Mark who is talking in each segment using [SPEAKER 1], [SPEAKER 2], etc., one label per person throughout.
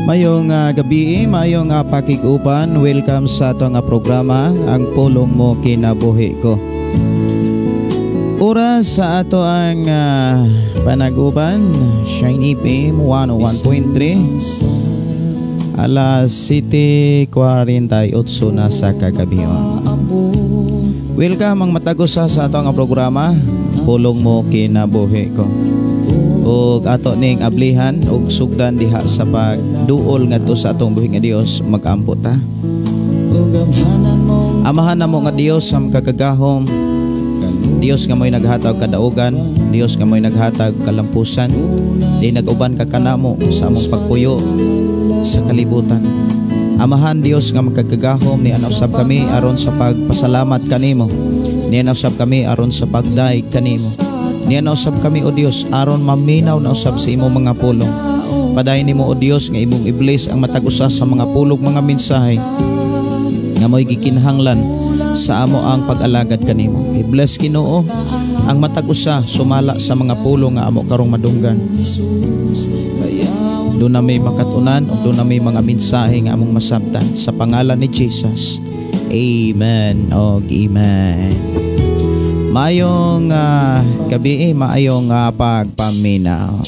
[SPEAKER 1] Mayong gabi, mayong pakiguban. Welcome sa ato nga programa, ang pulong mo kinabuhi ko. Oras sa ato ang panaguban, Shiny FM 101.3, alas 7:48 na sa kagabihan. Welcome ang matagusa sa ato nga programa, pulong mo kinabuhi ko. Og ato ning ablihan og sugdan diha sa pagduol ngadto sa atong buhi nga Dios, mag-ampo ta. Amahan namo nga Dios sa kakagahom, Dios nga mo'y naghatag kadaugan, Dios nga mo'y naghatag kalampusan, di nag-uban ka kanamo sa among pagpuyo sa kalibutan. Amahan Dios nga magkagahom, ni usab kami aron sa pagpasalamat kanimo, ni usab kami aron sa pagdaig kanimo. Niya na usab kami o Dios aron maminaw na usab sa imong mga pulong. Padayon nimo o Dios nga imong iblis ang matag-usa sa mga pulong mga mensahe nga mo'y gikinahanglan sa amo ang pag-alagad kanimo. I-bless Ginoo ang matag-usa sumala sa mga pulong nga amo karong madunggan. Doon na may makatunan o doon na may mga mensahe nga among masabtan sa pangalan ni Jesus. Amen o amen. Mayong gabi, mayong pagpaminaw.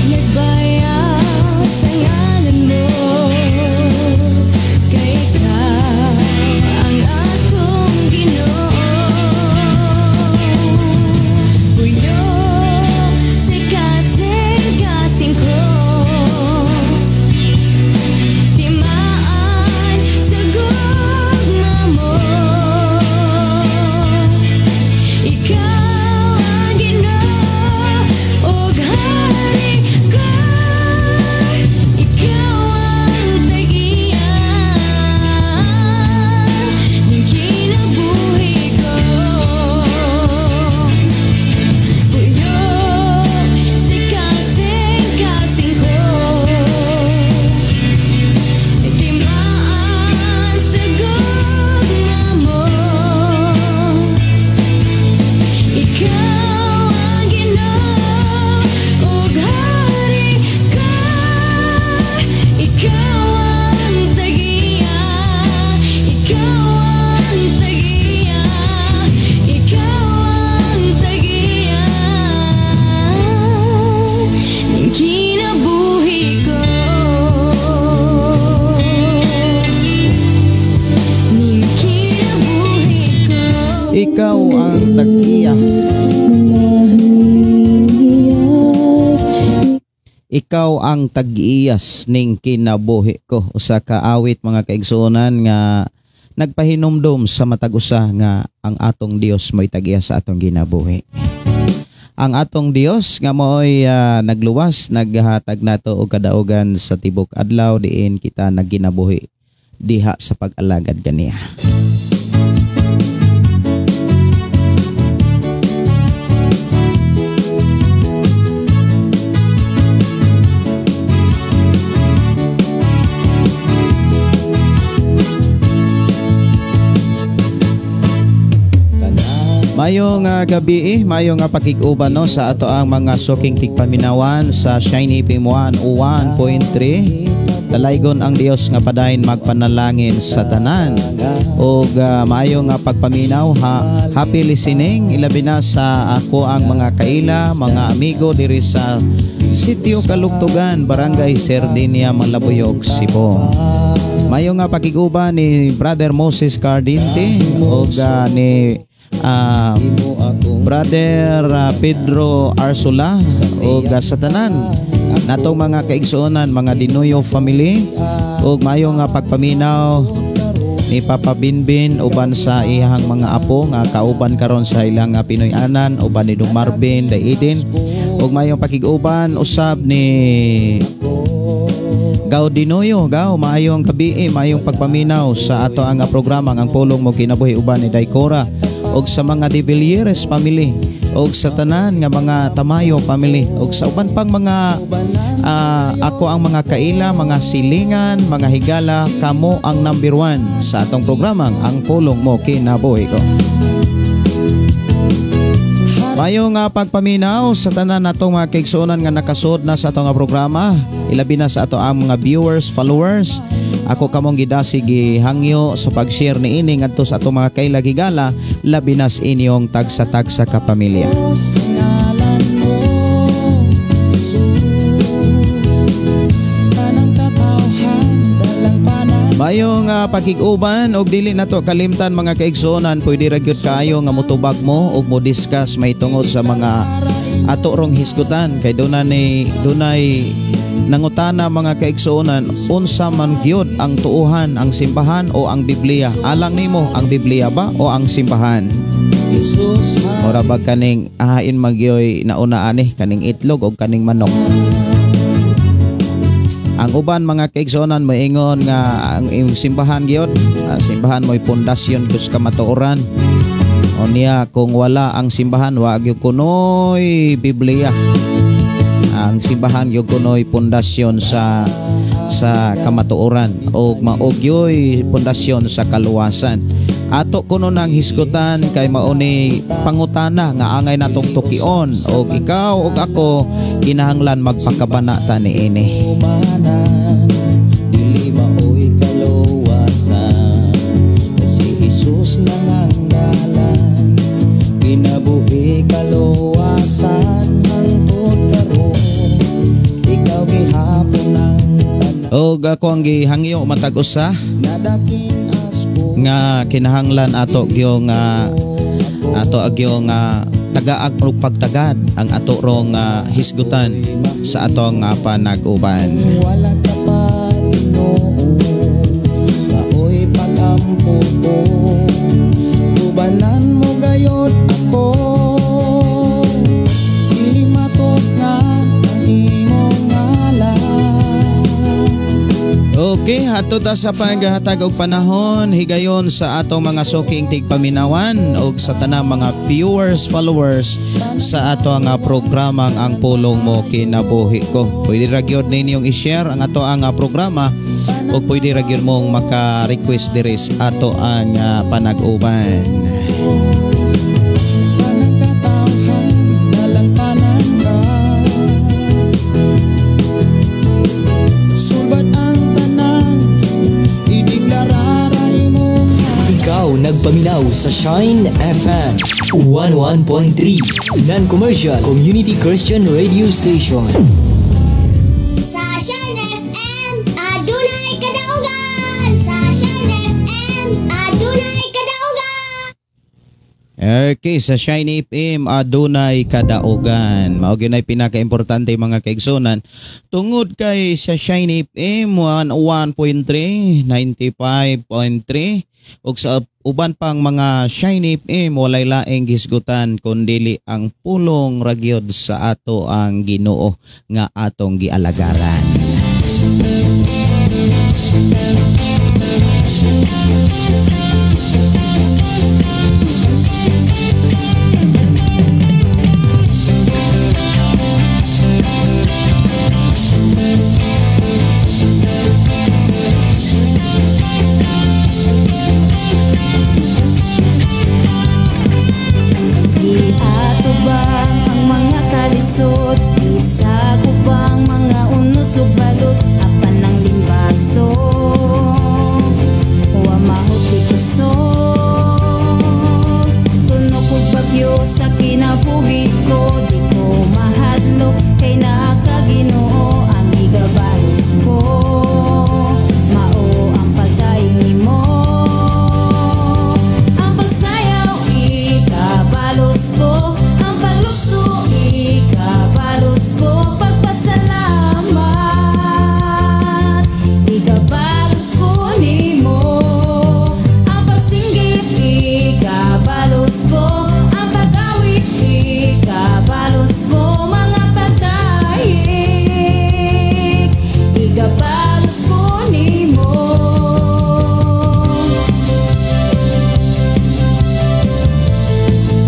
[SPEAKER 2] Nagbayaw sa ngalan mo.
[SPEAKER 1] ikaw ang tag-iyas ning kinabuhi ko. Usa ka awit mga kaigsuonan nga nagpahinumdom sa matag usa nga ang atong Dios may tag-iyas sa atong ginabuhi. Ang atong Dios nga mo'y nagluwas, naghatag nato og kadaugan sa tibok adlaw diin kita nagginabuhi diha sa pag-alagad kaniya. Mayong gabi, mayong pakiguban no sa ato ang mga suking tigpaminawan sa Shiny FM 101.3. Dalaygon ang Dios nga padayon magpanalangin sa tanan. Og mayong pagpaminaw happy listening ilabi na sa ako ang mga kaila, mga amigo diri sa Sitio Kalugtugan, Barangay Sardinia, Malabuyog, Cebu. Mayong pakiguban ni Brother Moses Cardinte og ni Brother Pedro Arsula o sa tanan natong mga kaigsuonan, mga Dinoyo family o mayong pagpaminaw ni Papa Binbin uban sa iyang mga apo nga kauban karon sa ilang Pinoy anan uban ni Dong Marvin Daiden o mayong pakiguban usab ni Gaw Dinoyo, Gaw, mayong gabi, mayong pagpaminaw sa ato ang programa ang pulong mo kinabuhi uban ni Daikora og sa mga De Villieres family og sa tanan nga mga Tamayo family og sa uban pang mga ako ang mga kaila, mga silingan, mga higala, kamo ang number 1 sa atong programa ang pulong mo kinabuhi ko. Mayong pagpaminaw sa tanan natong mga kaigsuonan nga nakasud na sa atong programa, ilabi na sa ato ang mga viewers, followers. Ako kamong gidasig gihangyo sa pag-share ni ini ngadto sa atong mga kailagigala labi na sa inyong tagsa-tagsa ka pamilya. Mayong pakiguban og dili nato kalimtan mga kaigsuonan, pwede ra gyud kaayo nga motubag mo og mo discuss may tungod sa mga ato rong hisgutan kay dunay nangutana mga kaigsuonan unsa man gyud ang tuuhan, ang simbahan o ang Biblia. Alang nimo ang Biblia ba o ang simbahan? Ora ba kaning ahain magyoy nauna ani kaning itlog o kaning manok? Ang uban mga kaigsuonan moingon nga ang simbahan gyud, simbahan mo'y pundasyon kus ka matuoran. O niya kung wala ang simbahan wa gyud kunoy Biblia. Ang simbahan gyud kunoy pundasyon sa kamatuoran o maogyoy pundasyon sa kaluwasan. Ato kuno nang hisgutan kay mauni pangutana nga angay natong tukion og ikaw og ako kinahanglan magpakabana ta niini. Dili maoy kaluwasan si Jesus lang ang dalan kinabuhi kaluwasan hangtod karon ikaw gihapon ang tanan. Og ako ang gihangyo matag usa nga kinahanglan ato gyung tagaag og pagtagad ang ato rong hisgutan sa atong panag-uban. Wala ka pa Ginoo maoy pagampo ko tubanan mo gayod ako dili matot nga ang imong ngalan. Okay, hatod sa paghatag og panahon higayon sa atong mga suking tigpaminawan og sa tanang mga viewers, followers sa atong programang ang pulong mo kinabuhi ko. Pwede ra gyud ninyong i-share ang ato ang programa o pwede ra gyud mong maka-request diri sa ato ang panag-uban.
[SPEAKER 2] Nagpaminaw sa Shine FM 101.3 Non-Commercial Community Christian Radio Station.
[SPEAKER 3] Sa Shine FM, adunay kadaugan. Sa Shine FM, adunay kadaugan.
[SPEAKER 1] Okay, sa Shine FM adunay kadaogan. Mao gyud pinaka-importante mga kaigsunan. Tungod kay sa Shine FM 101.3, 95.3 ug sa uban pang mga Shine FM walay laing gisgutan kundili ang pulong ragyod sa ato ang Ginoo nga atong gialagaran.
[SPEAKER 4] Kalisod, isa ko bang mga unos ug balot apan ng limbaso wa mahuti kuso tunok ug bagyo sa kinabuhi ko di ko mahadlok kay nakaginoo ang igabalos ko mao ang pagdaing nimo ang pagsayaw ikabalos ko ang palukso ikabalos ko pagpasalamat ikabalos ko nimo ang pagsinggit ikabalos ko ang pag-awit ikabalos ko mga pagdahig ikabalos ko nimo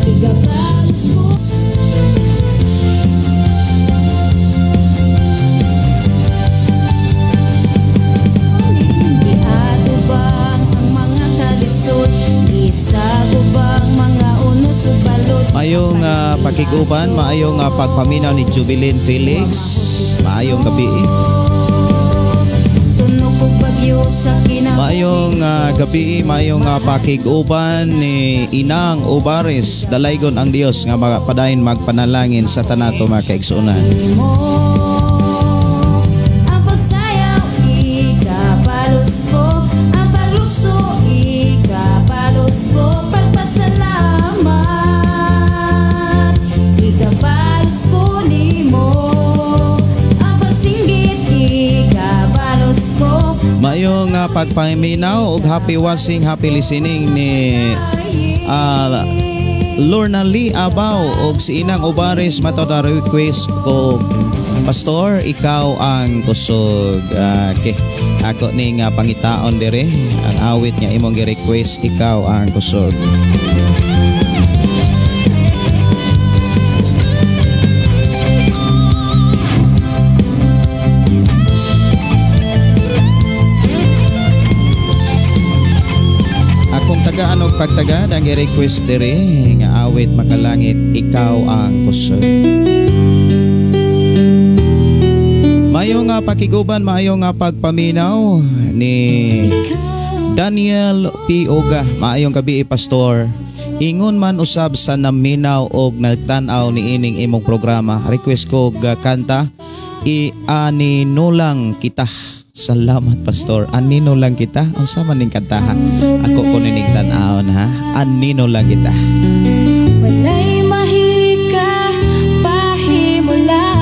[SPEAKER 4] ikabalos ko
[SPEAKER 1] Maayong pakiguban, maayong pagpaminaw ni Jubilin Felix. Maayong gabi. Maayong gabi, maayong pakiguban ni Inang Ubaris. Dalaygon ang Dios nga padayon magpanalangin sa tanato mga kaigsunan.
[SPEAKER 4] Ang pagsayaw ikabalos ko, ang paglukso ikabalos ko, pagpasalamat ikabalos ko nimo, ang pagsinggit ikabalos ko.
[SPEAKER 1] Maayong pagpaminaw ug happy watching, happy listening ni Lorna Lee Abaw ug si Inang Ubaris matoda request ko Pastor, ikaw ang kusog. Okay. Ako ning pangitaon dire ang awit niya imong gi-request, ikaw ang kusog. Akong tagaan og pagtaga ang gi-request dire nga awit makalangit, ikaw ang kusog. Maayong pakiguban, maayong pagpaminaw ni Daniel P. Oga. Maayong gabi, Pastor. Ingon man usab sa naminaw og nagtan-aw ni ining imong programa. Request ko kanta, Ianinulang Kita. Salamat, Pastor. Anino lang kita. Ang sama ning kantahan. Ako ko nining tan-aon ha. Anino lang kita.
[SPEAKER 4] Walay mahika pahimula,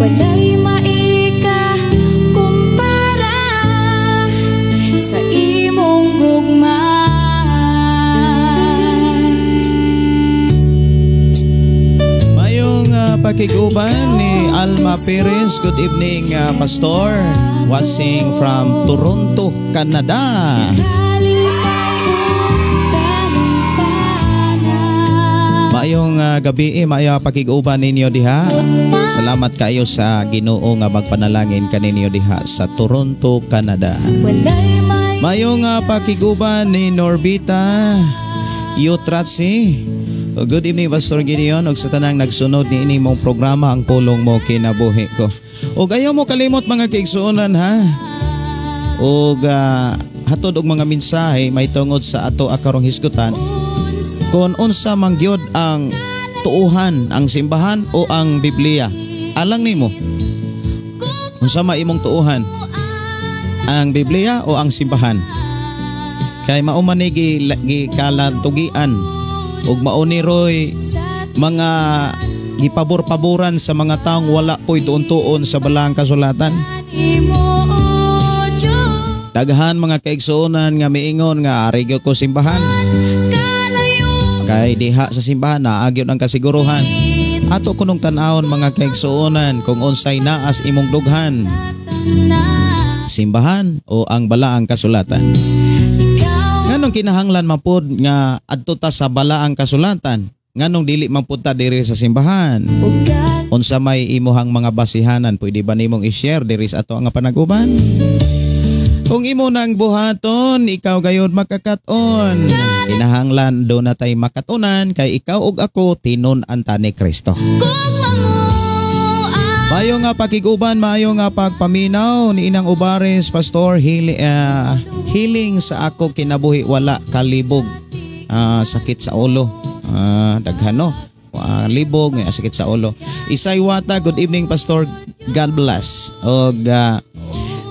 [SPEAKER 4] walay maika kumpara sa imong gugma.
[SPEAKER 1] Mayong pakiguban ni Alma Perez. Good evening, Pastor. Watching from Toronto, Canada. Maayong gabi, maayong pakiguban ninyo diha. Salamat kayo sa Ginoo nga magpanalangin kaninyo diha sa Toronto, Canada. Maayong pakiguban ni Norbita Yutratsi. Good evening, Pastor Gideon, og sa tanang nagsunod ni ini mong programa ang pulong mo kinabuhi ko. Og ayaw mo kalimot mga kaigsuonan ha. Og hatod og mga mensahe may tungod sa ato akarong hisgutan. Kung unsa man gyud ang tuuhan, ang simbahan o ang Biblia, alang nimo. Unsa man imong tuuhan? Ang Biblia o ang simbahan? Kay mauman ni gikalantugian ug mauniroy mga gipabor-paboran sa mga taong wala po'y tuon-tuon sa balaang kasulatan. Daghan mga kaigsuonan nga miingon nga arigyo ko simbahan. Kay diha sa simbahan naagyon ang kasiguruhan. Ato kunong tan-awon mga kaigsuonan kung unsay naas imong dughan. Simbahan o ang balaang kasulatan. Nganong kinahanglan mapud nga adto ta sa balaang kasulatan? Nganong dili man pud ta diri sa simbahan? Unsa may imuhang mga basihanan pwede ba nimong i-share diri sa ato nga panag-uban? Kung imo nang buhaton, ikaw gayud makakaton. Kinahanglan do na tay makatunan kay ikaw ug ako tinon-an ta ni Kristo. Maayo nga pakiguban, maayo nga pagpaminaw ni Inang Ubares, Pastor, healing sa ako kinabuhi wala kalibog, sakit sa ulo, daghano, libog, sakit sa ulo. Isay Wata, good evening Pastor, God bless. Og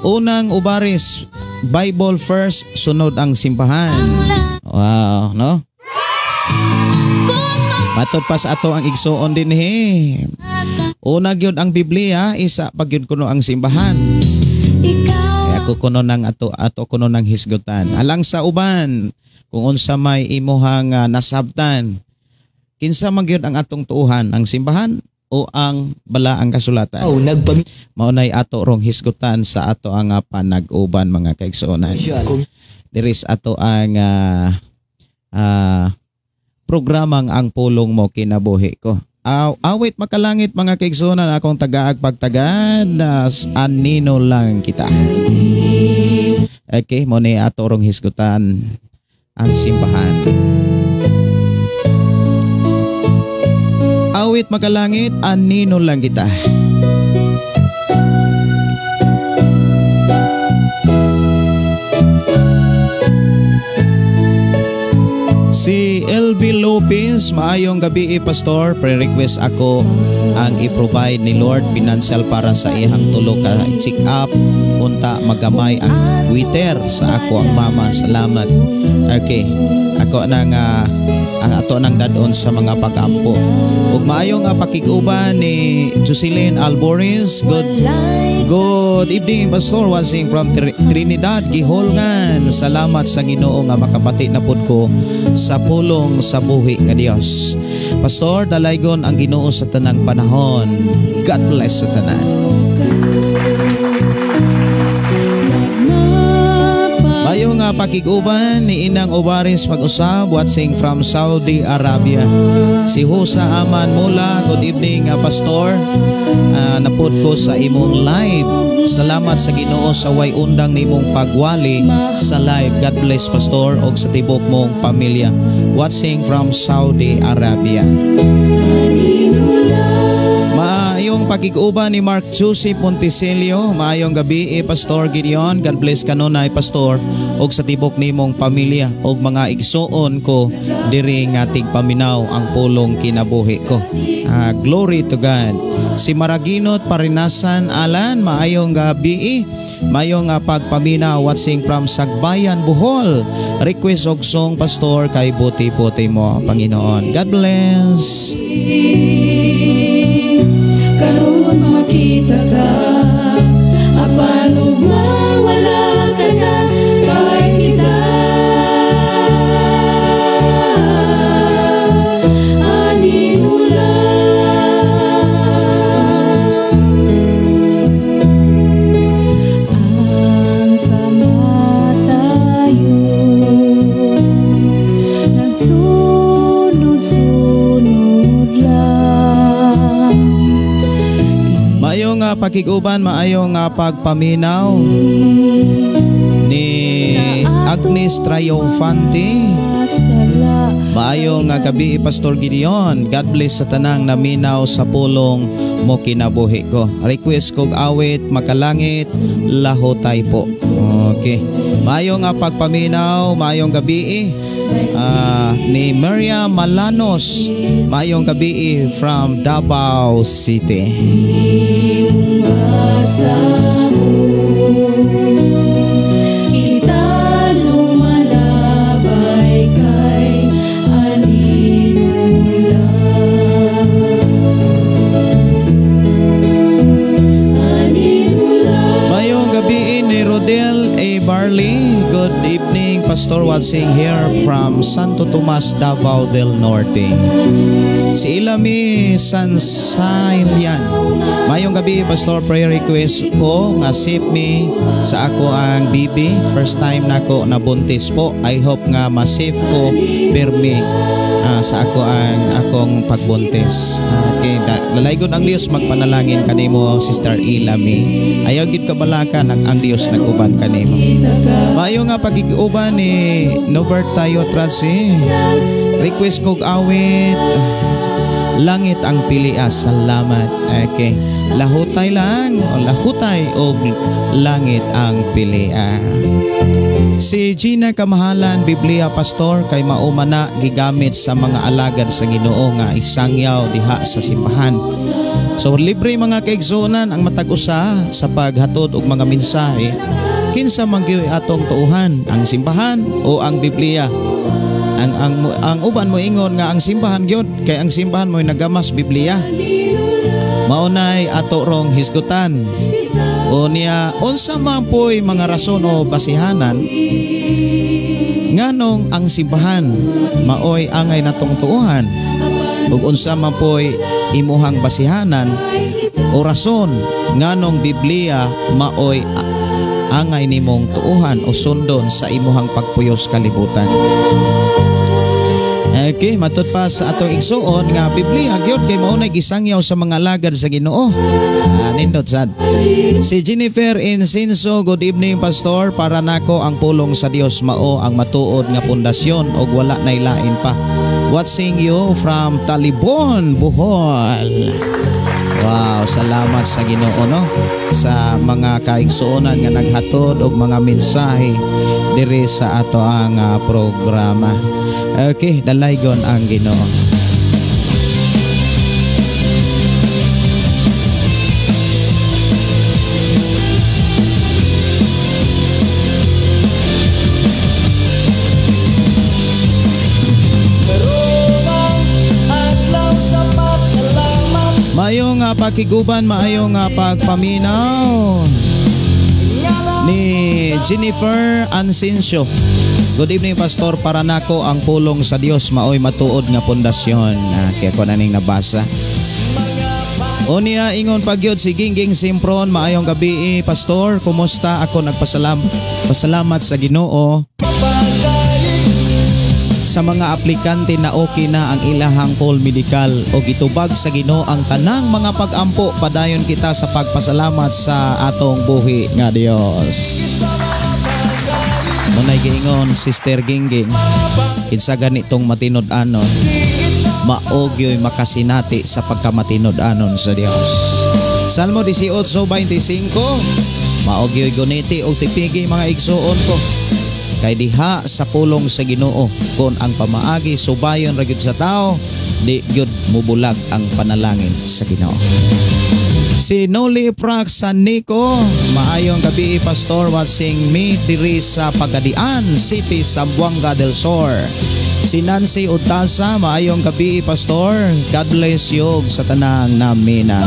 [SPEAKER 1] Unang Ubares, Bible first, sunod ang simbahan. Wow, no? Matod pa sa ato ang igsuon din Una gyud ang Biblia, isa pag gyud kuno ang simbahan. Kaya ako kuno nang ato kuno nang hisgutan. Alang sa uban, kung unsa may imuhang nasabtan, kinsa man gyud ang atong tuuhan, ang simbahan o ang balaang kasulatan? Maunay ato rong hisgutan sa ato ang panag-uban mga kaigsuonan. Diris ato ang programang ang pulong mo kinabuhi ko. Awit makalangit mga kaigsuonan, akong tagaag pagtagad anino lang kita. Okay, mo ni ato rong hisgutan ang simbahan. Awit makalangit anino lang kita. Si LB Lopez, maayong gabi Pastor, pre-request ako ang i-provide ni Lord financial para sa ihang tulo ka check up unta magamay ang Twitter sa ako ang mama. Salamat. Okay, ako nang ang ato nang dadon sa mga pag-ampo. Ug maayong pakiguban ni Jocelyn Alboris. Good evening Pastor, watching from Trinidad, Giholngan. Salamat sa Ginoo nga makabati na pud ko sa pulong sa buhi nga Dios. Pastor, dalaygon ang Ginoo sa tanang panahon. God bless sa tanan. Mayo nga pakiguban ni Inang Ubares pag-usab, watching from Saudi Arabia. Si Husa Aman Mula, good evening Pastor. Napod ko sa imong live. Salamat sa Ginoo sa way undang nimong pagwali sa live. God bless Pastor og sa tibok mong pamilya. Watching from Saudi Arabia. Maayong pakiguban ni Mark Joseph Monticelio. Maayong gabi Pastor Gideon. God bless kanunay Pastor og sa tibok nimong pamilya og mga igsuon ko diri nga tigpaminaw ang pulong kinabuhi ko. Glory to God. Si Maraginot Parinasan Alan, maayong gabi. Maayong pagpaminaw, watching from Sagbayan, Bohol. Request og song Pastor kay buti-buti mo Panginoon. God bless.
[SPEAKER 5] Karon makita ka, apalog mawala ka na kay kita. Anino lang ang kamatayo, nagsunod-sunod lang.
[SPEAKER 1] Maayong pakiguban, maayong pagpaminaw ni Agnes Triumphante. Maayong gabi Pastor Gideon. God bless sa tanang naminaw sa pulong mo kinabuhi ko. Request kog awit makalangit lahotay po. Okay. Maayong pagpaminaw, maayong gabi ni Maria Malanos. Maayong gabi from Davao City.
[SPEAKER 5] Kita lumalayo
[SPEAKER 1] Pastor watching here from Santo Tomas, Davao del Norte. Si Ilami Sansailian. Mayong gabi, Pastor, prayer request ko nga save me sa ako ang bibi. First time na ako nabuntis po. I hope nga ma-save ko permi sa ako ang akong pagbuntis. Okay, lalaygon ang Dios magpanalangin kanimo, Sister Ilami. Ayaw gid ka balakan ang Dios naguban kanimo. Mayo nga pagkiuban ni Nobert tayo Trasi. Request kog awit langit ang pilia. Salamat. Okay. Lahutay lang o lahutay og langit ang pilia. Si Gina Kamahalan, Biblia Pastor, kay maumana gigamit sa mga alagad sa Ginoo nga isangyaw diha sa simbahan. So libre mga kaigsuonan ang matag-usa sa paghatod og mga mensahe. Kinsa man gyud atong tuuhan, ang simbahan o ang Biblia? Ang uban mo ingon nga ang simbahan gyud kay ang simbahan mo'y nagamas Biblia. Maunay ato rong hisgutan. O niya, unsa man po'y mga rason o basihanan nganong ang simbahan maoy angay natong tuuhan ug unsa man po'y imuhang basihanan o rason nganong Biblia maoy angay nimong tuuhan o sundon sa imuhang pagpuyos kalibutan. Okay, matud pa sa atong igsuon nga Biblia gyud kay mao nay gisangyaw sa mga alagad sa Ginoo. Nindot sad. Si Jennifer Insinso, good evening Pastor, para nako ang pulong sa Dios mao ang matuod nga pundasyon ug wala nay lain pa. Watching you from Talibon, Bohol. Wow, salamat sa Ginoo no sa mga kaigsuonan nga naghatod og mga mensahe diri sa ato ang programa. Okay, dalaygon ang Ginoo. Maayong pakiguban, maayong pagpaminaw ni Jennifer Ansincio. Good evening Pastor, para nako ang pulong sa Dios maoy matuod nga pundasyon. Kaya ko naning nabasa. Unya ingon pagyod si Gingging Simpron, maayong gabi Pastor. Kumusta? Ako nagpasalamat sa Ginoo sa mga aplikante na okay na ang ilahang full medical o gitubag sa Ginoo ang tanang mga pag-ampo. Padayon kita sa pagpasalamat sa atong buhi nga Dios. Munay giingon Sister Gingging, kinsa ganitong matinod-anon maogyoy makasinati sa pagkamatinod-anon sa Dios. Salmo 18:25, maogyoy guniti og tipigi mga igsuon ko kay diha sa pulong sa Ginoo kon ang pamaagi subayon ra gyud sa tao, di gyud mubulag ang panalangin sa Ginoo. Si Noli Prax San Nico, maayong gabi Pastor, watching me diri sa Pagadian City, Zamboanga del Sur. Si Nancy Utasa, maayong gabi Pastor, God bless you sa tanang namina.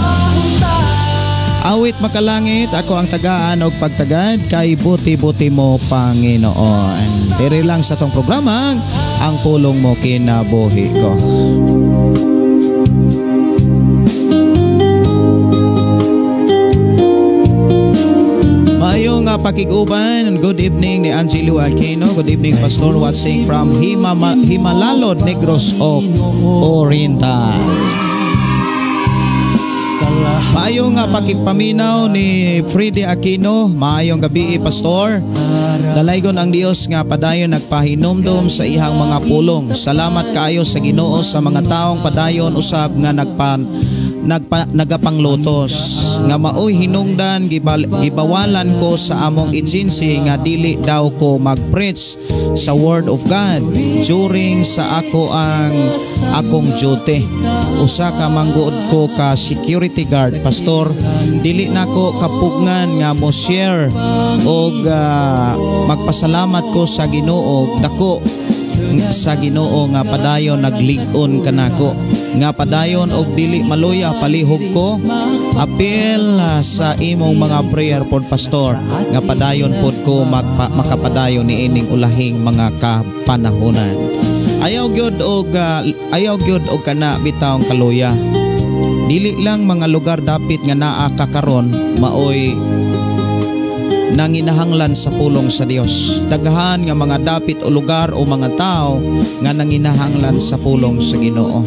[SPEAKER 1] Awit makalangit, ako ang tagaan og pagtagad kay buti-buti mo Panginoon. Diri lang sa tong programa ang pulong mo kinabuhi ko. Maayong pakiguban, good evening ni Angelo Aquino. Good evening Pastor, watching from Himalalod, Negros Oriental. Maayong pakigpaminaw ni Freddy Aquino, maayong gabi Pastor. Dalaygon ang Dios nga padayon nagpahinumdom sa ihang mga pulong. Salamat kaayo sa Ginoo sa mga taong padayon usab nga nagapanglotos nga maoy hinungdan gibawalan ko sa among agency nga dili daw ko mag-preach sa Word of God during sa akong duty. Usa ka mangguod ko ka security guard Pastor, dili nako kapugngan nga mo share og magpasalamat ko sa Ginoo dako sa Ginoo nga padayon naglig-on kanako, nga padayon og dili maluya palihog ko. Apil sa imong mga prayer pod pastor nga padayon pod ko makapadayon ni ining ulahing mga kapanahonan. Ayaw gyud og kana bitawng kaluya. Dili lang mga lugar dapit nga naa kakaron maoy nanginahanglan sa pulong sa Dios. Daghan nga mga dapit o lugar o mga tao nga nanginahanglan sa pulong sa Ginoo.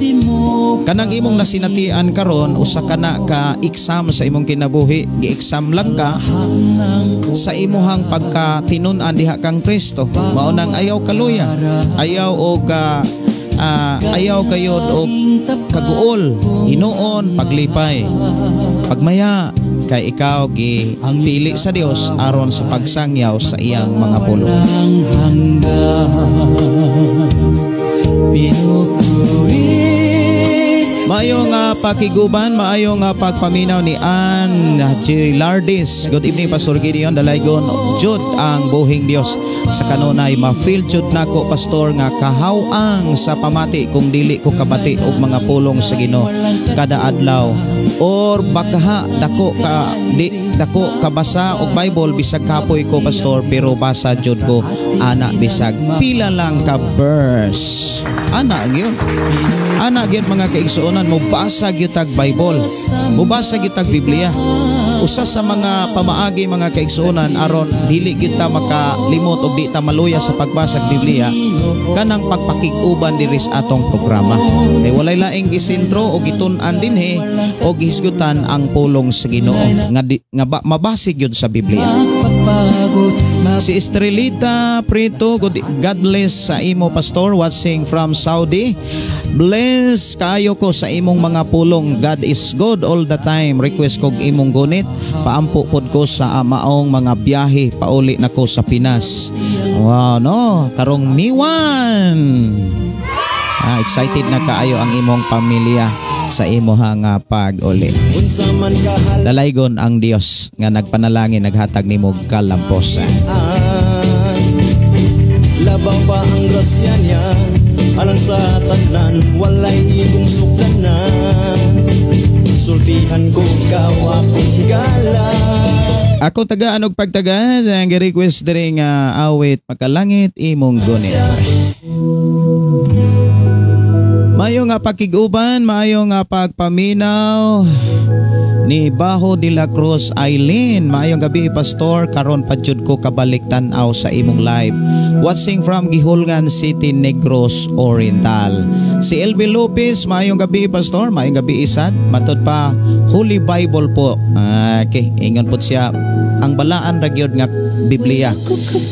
[SPEAKER 1] Kanang imong nasinatian karon usa kana ka exam sa imong kinabuhi, gi-exam lang ka sa imuhang pagkatinun-an diha kang Kristo. Mao nang ayaw kaluya, ayaw og ayaw kayod og kaguol, hinuon, paglipay, pagmaya kay ikaw gipili sa Dios aron sa pagsangyaw sa iyang mga pulong. Maayo nga pakiguban, maayo nga pagpaminaw ni Ann J. Lardis. Good evening, Pastor Gideon. Dalaygon jud ang buhing Dios. Sa kanunay ma-feel jud nako, Pastor, nga kahawang sa pamati kung dili ko kabati og mga pulong sa Ginoo kada adlaw. Or baka dako kabasa og Bible bisag kapoy ko, Pastor, pero basa jud ko ana bisag pila lang ka verse. Ana gyud mga kaigsuonan, mubasa gyud tag Bible, mubasa gyud tag Biblia. Usa sa mga pamaagi mga kaigsuonan aron dili gyud ta makalimot og di ta maluya sa pagbasa og Biblia, kanang pagpakig-uban diri sa atong programa. Kay walay laing gisentro o gitun-an dinhi o gihisgutan ang pulong sa Ginoo nga mabasig gyud sa Biblia. Si Estrelita Prito, God bless sa imo, Pastor, watching from Saudi. Bless kayo ko sa imong mga pulong. God is good all the time. Request kog imong gunit, paampo pod ko sa maong mga biyahe pauli na ko sa Pinas. Wow, no, karong Miwan. Excited na kaayo ang imong pamilya sa imuhang pag-uli. Dalaygon ang Dios nga nagpanalangin, naghatag nimo kalamposan.
[SPEAKER 6] Labaw pa ang grasya niya, alang sa tanan, walay igong suklanan. Sultihan ko ikaw akong higala.
[SPEAKER 1] Ako tagaan og pagtagaan ang request diri nga awit makalangit imong gunit. Maayo nga pakiguban, maayo nga pagpaminaw ni Baho de la Cruz Aileen. Maayong gabi, Pastor, karon pa jud ko kabalik tan-aw sa imong live. Watching from Gihulgan City, Negros Oriental. Si LB Lopez, maayong gabi, Pastor, maayong gabi isad. Matod pa Holy Bible po. Okay, ingon po siya ang balaan ra gyud nga Biblia.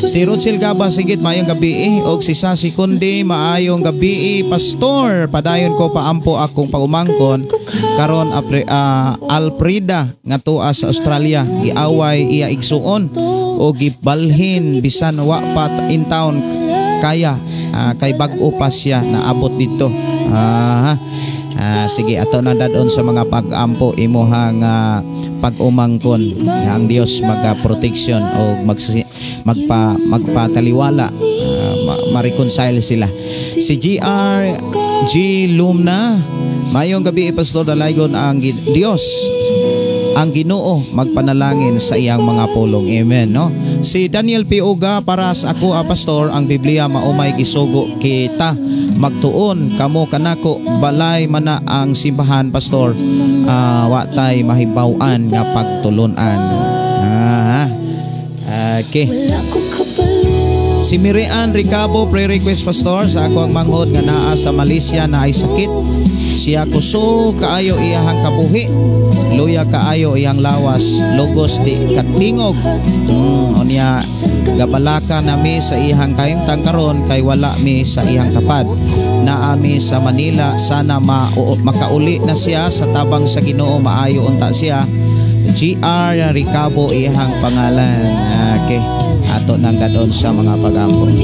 [SPEAKER 1] Si Rochelle Gaba, sigit maayong gabi og si Sasi Kundi, maayong gabi, Pastor. Padayon ko paampo akong paumangkon karon Alfreda nga tuwa sa Australia, giaway iya igsuon o gibalhin bisan wa pa in town kaya kay bag-o pa siya naabot dito. Sige, ato na dadon sa mga pag-ampo imuhang pag-umangkon. Ang Dios magproteksyon o magpataliwala, ma-reconcile sila. Si G Lumna, mayong gabi, Pastor, dalaygon ang Dios, ang Ginoo magpanalangin sa iyang mga pulong. Amen, no? Si Daniel P. Uga, para sa ako, Pastor, ang Biblia maumay gisugo kita magtuon kamo kanako balay mana ang simbahan, Pastor, watay mahibaw-an nga pagtulunan. Okay. Si Miriam Ricabo, pre-request, Pastor, sa ako ang manghod nga naa sa Malaysia na ay sakit. Siya kuso kaayo iyahang kabuhi, luya kaayo iyang lawas, logos di katingog. Onya gabalaka nami sa iyang kahimtang karon kay wala mi sa iyang tapad. Naami sa Manila, sana makauli na siya sa tabang sa Ginoo, maayo unta siya. GR Ricabo iyang pangalan. Okay, ato nang dadon sa mga pag-ampo.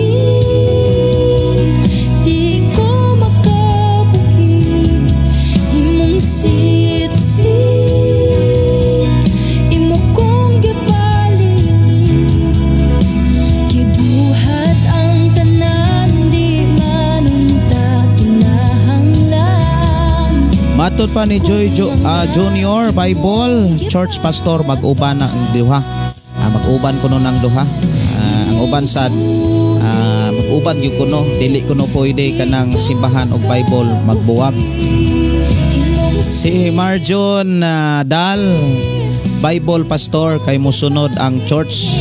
[SPEAKER 1] Matod pa ni Junior Bible Church Pastor, mag-uban na ang duha. Mag-uban kuno ng duha. Ang uban sad mag-uban gyud kuno, dili kuno pwede kanang simbahan og Bible magbuwag. Si Marjon Dal Bible Pastor kay musunod ang church.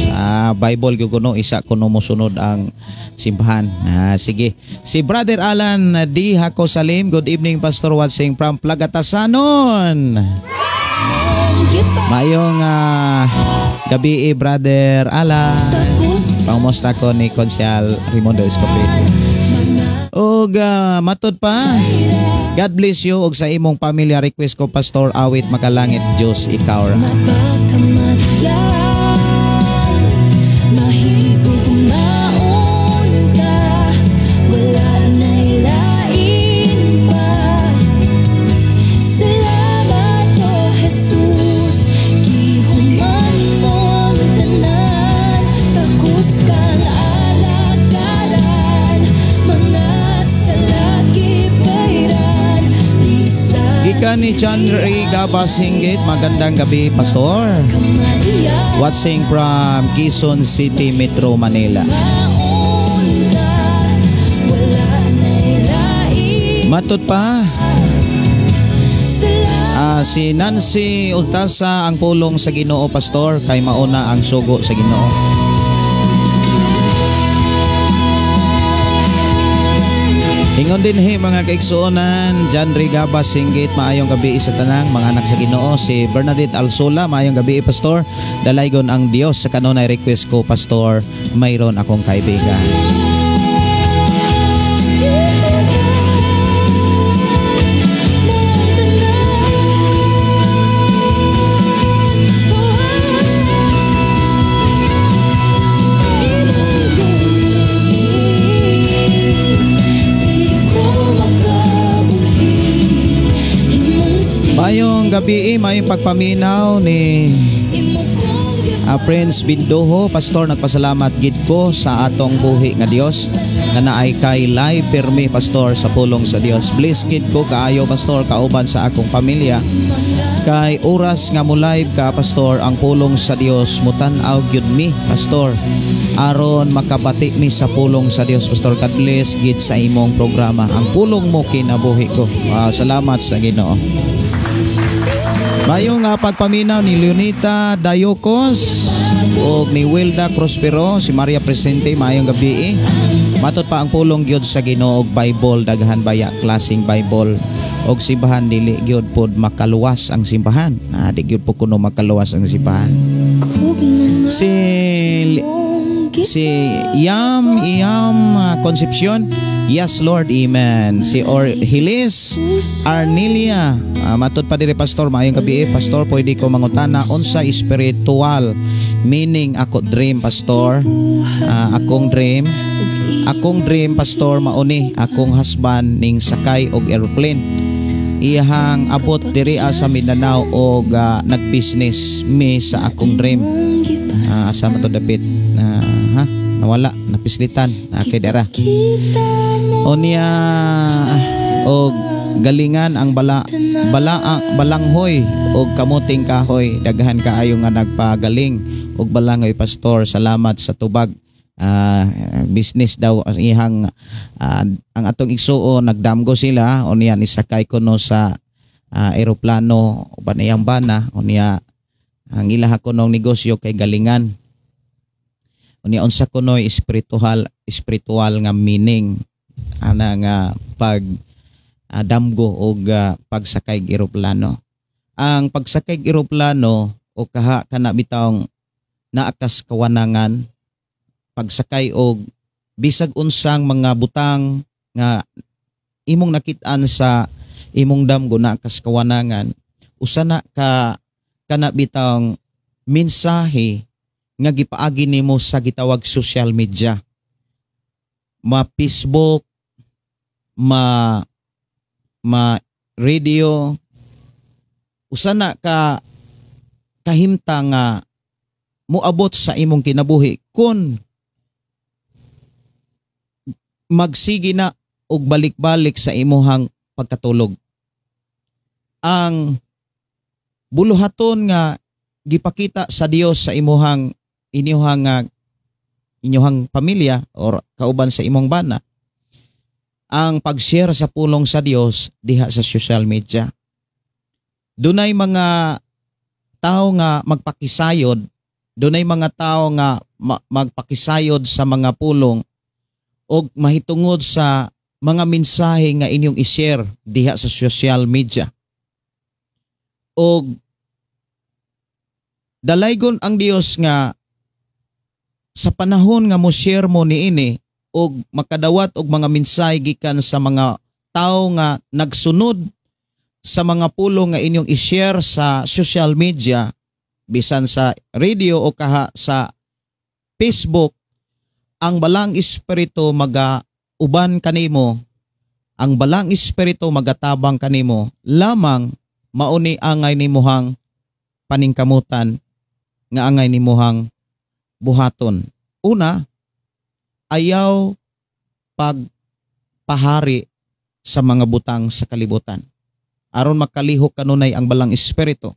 [SPEAKER 1] Bible gyud kuno, isa kuno musunod ang simbahan. Sige. Si Brother Alan D. Hako Salim, good evening Pastor, watching from Plagatasanon. Mayong gabi Brother Alan. Pamusta ko ni Konsyal Raimundo Escopete. Og matod pa, God bless you og sa imong pamilya. Request ko Pastor, awit makalangit Diyos ikaw ra. Gikan ni John Ray Gabasinggit, magandang gabi Pastor. Watching from Quezon City, Metro Manila. Matod pa, si Nancy Ultasa, ang pulong sa Ginoo Pastor, kay mauna ang sugo sa Ginoo. Ingon din mga kaigsuonan, John Rigaba Singgit, maayong gabi sa tanang mga anak sa Ginoo. Si Bernadette Alsola, maayong gabi Pastor. Dalaygon ang Dios, sa kanunay request ko Pastor, mayroon akong kaibigan. Mayong gabi, mayong pagpaminaw ni Prince Bindoho. Pastor, nagpasalamat gid ko sa atong buhi nga Dios nga naay kay live permi Pastor sa pulong sa Dios. Bless gid ko kaayo Pastor, kauban sa akong pamilya. Kay oras nga mo live ka Pastor, ang pulong sa Dios mutan-aw gyud mi Pastor, aron makabati mi sa pulong sa Dios Pastor. God bless gid sa imong programa. Ang pulong mo kinabuhi ko. Salamat sa Ginoo. Mayong pagpaminaw ni Leonita Dayocos o ni Wilda Prospero, si Maria Presente, mayong gabi. Matot pa ang pulong gyud sa Ginoo og Bible, daghan baya klaseng Bible og simbahan, dili gyud pod makaluwas ang simbahan. Di gyud po kuno makaluwas ang simbahan. Si Iyam Concepcion, yes Lord, amen. Si Hilis Arnelia, matod pa diri Pastor, maayong gabi Pastor, pwede ko mangutana unsa spiritual meaning ako dream Pastor. Akong dream Pastor, mauni akong husband ning sakay og airplane, iyang abot diri sa Mindanao og nagbusiness mi sa akong dream. Asa man to dapit nawala, napislitan kay dara onya og galingan ang balanghoy og kamuting kahoy, daghan kaayo nga nagpagaling og balanghoy Pastor. Salamat sa tubag. Business daw ihang ang atong igsuon, nagdamgo sila onya nisakay kuno sa eroplano banayang bana onya ang ilaha kunong negosyo kay galingan. Unya unsa kunoy spiritual nga meaning ana nga pag damgo og pagsakay eroplano. Ang pagsakay eroplano o kana bitawng naakas kawanangan pagsakay og bisag unsang mga butang nga imong nakit-an sa imong damgo naakas kawanangan, usa na ka kana bitawng mensahe nga gipaagi nimo sa gitawag social media, Facebook, radio, usa na ka kahimta nga moabot sa imong kinabuhi kun magsigi na og balik-balik sa imuhang pagkatulog. ang buluhaton nga gipakita sa Dios sa inyong pamilya or kauban sa imong bana, ang pag-share sa pulong sa Dios diha sa social media. Dunay mga tao nga magpakisayod, dunay mga tao nga magpakisayod sa mga pulong o mahitungod sa mga mensahe nga inyong i-share diha sa social media. O dalaygon ang Dios nga sa panahon nga mo share mo niini o makadawat og mga mensahe gikan sa mga tao nga nagsunod sa mga pulong nga inyong i-share sa social media, bisan sa radio o kaha sa Facebook, ang balang espiritu uban kanimo, ang balang espiritu magatabang kanimo, lamang mauni angay nimuhang paningkamutan nga angay nimuhang buhaton. Una, ayaw pagpahari sa mga butang sa kalibutan. Aron makalihok kanunay ang balang espiritu.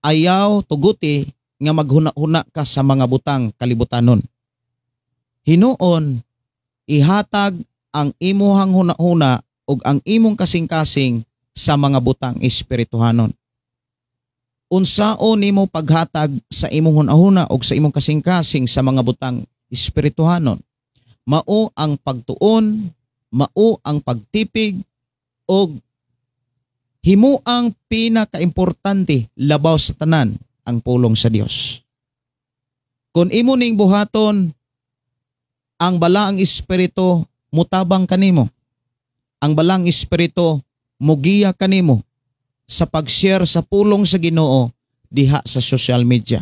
[SPEAKER 1] Ayaw tuguti nga maghuna-huna ka sa mga butang kalibutanon. Hinuon, ihatag ang imuhang huna-huna ug ang imong kasing-kasing sa mga butang espirituhanon. Unsaon nimo paghatag sa imong huna-huna ug sa imong kasing-kasing sa mga butang espirituhanon? Mao ang pagtuon, mao ang pagtipig, ug himo ang pinakaimportante labaw sa tanan, ang pulong sa Dios. Kung imo ning buhaton, ang balaang espiritu mutabang kanimo. Ang balang espiritu mugiya kanimo sa pag-share sa pulong sa Ginoo diha sa social media.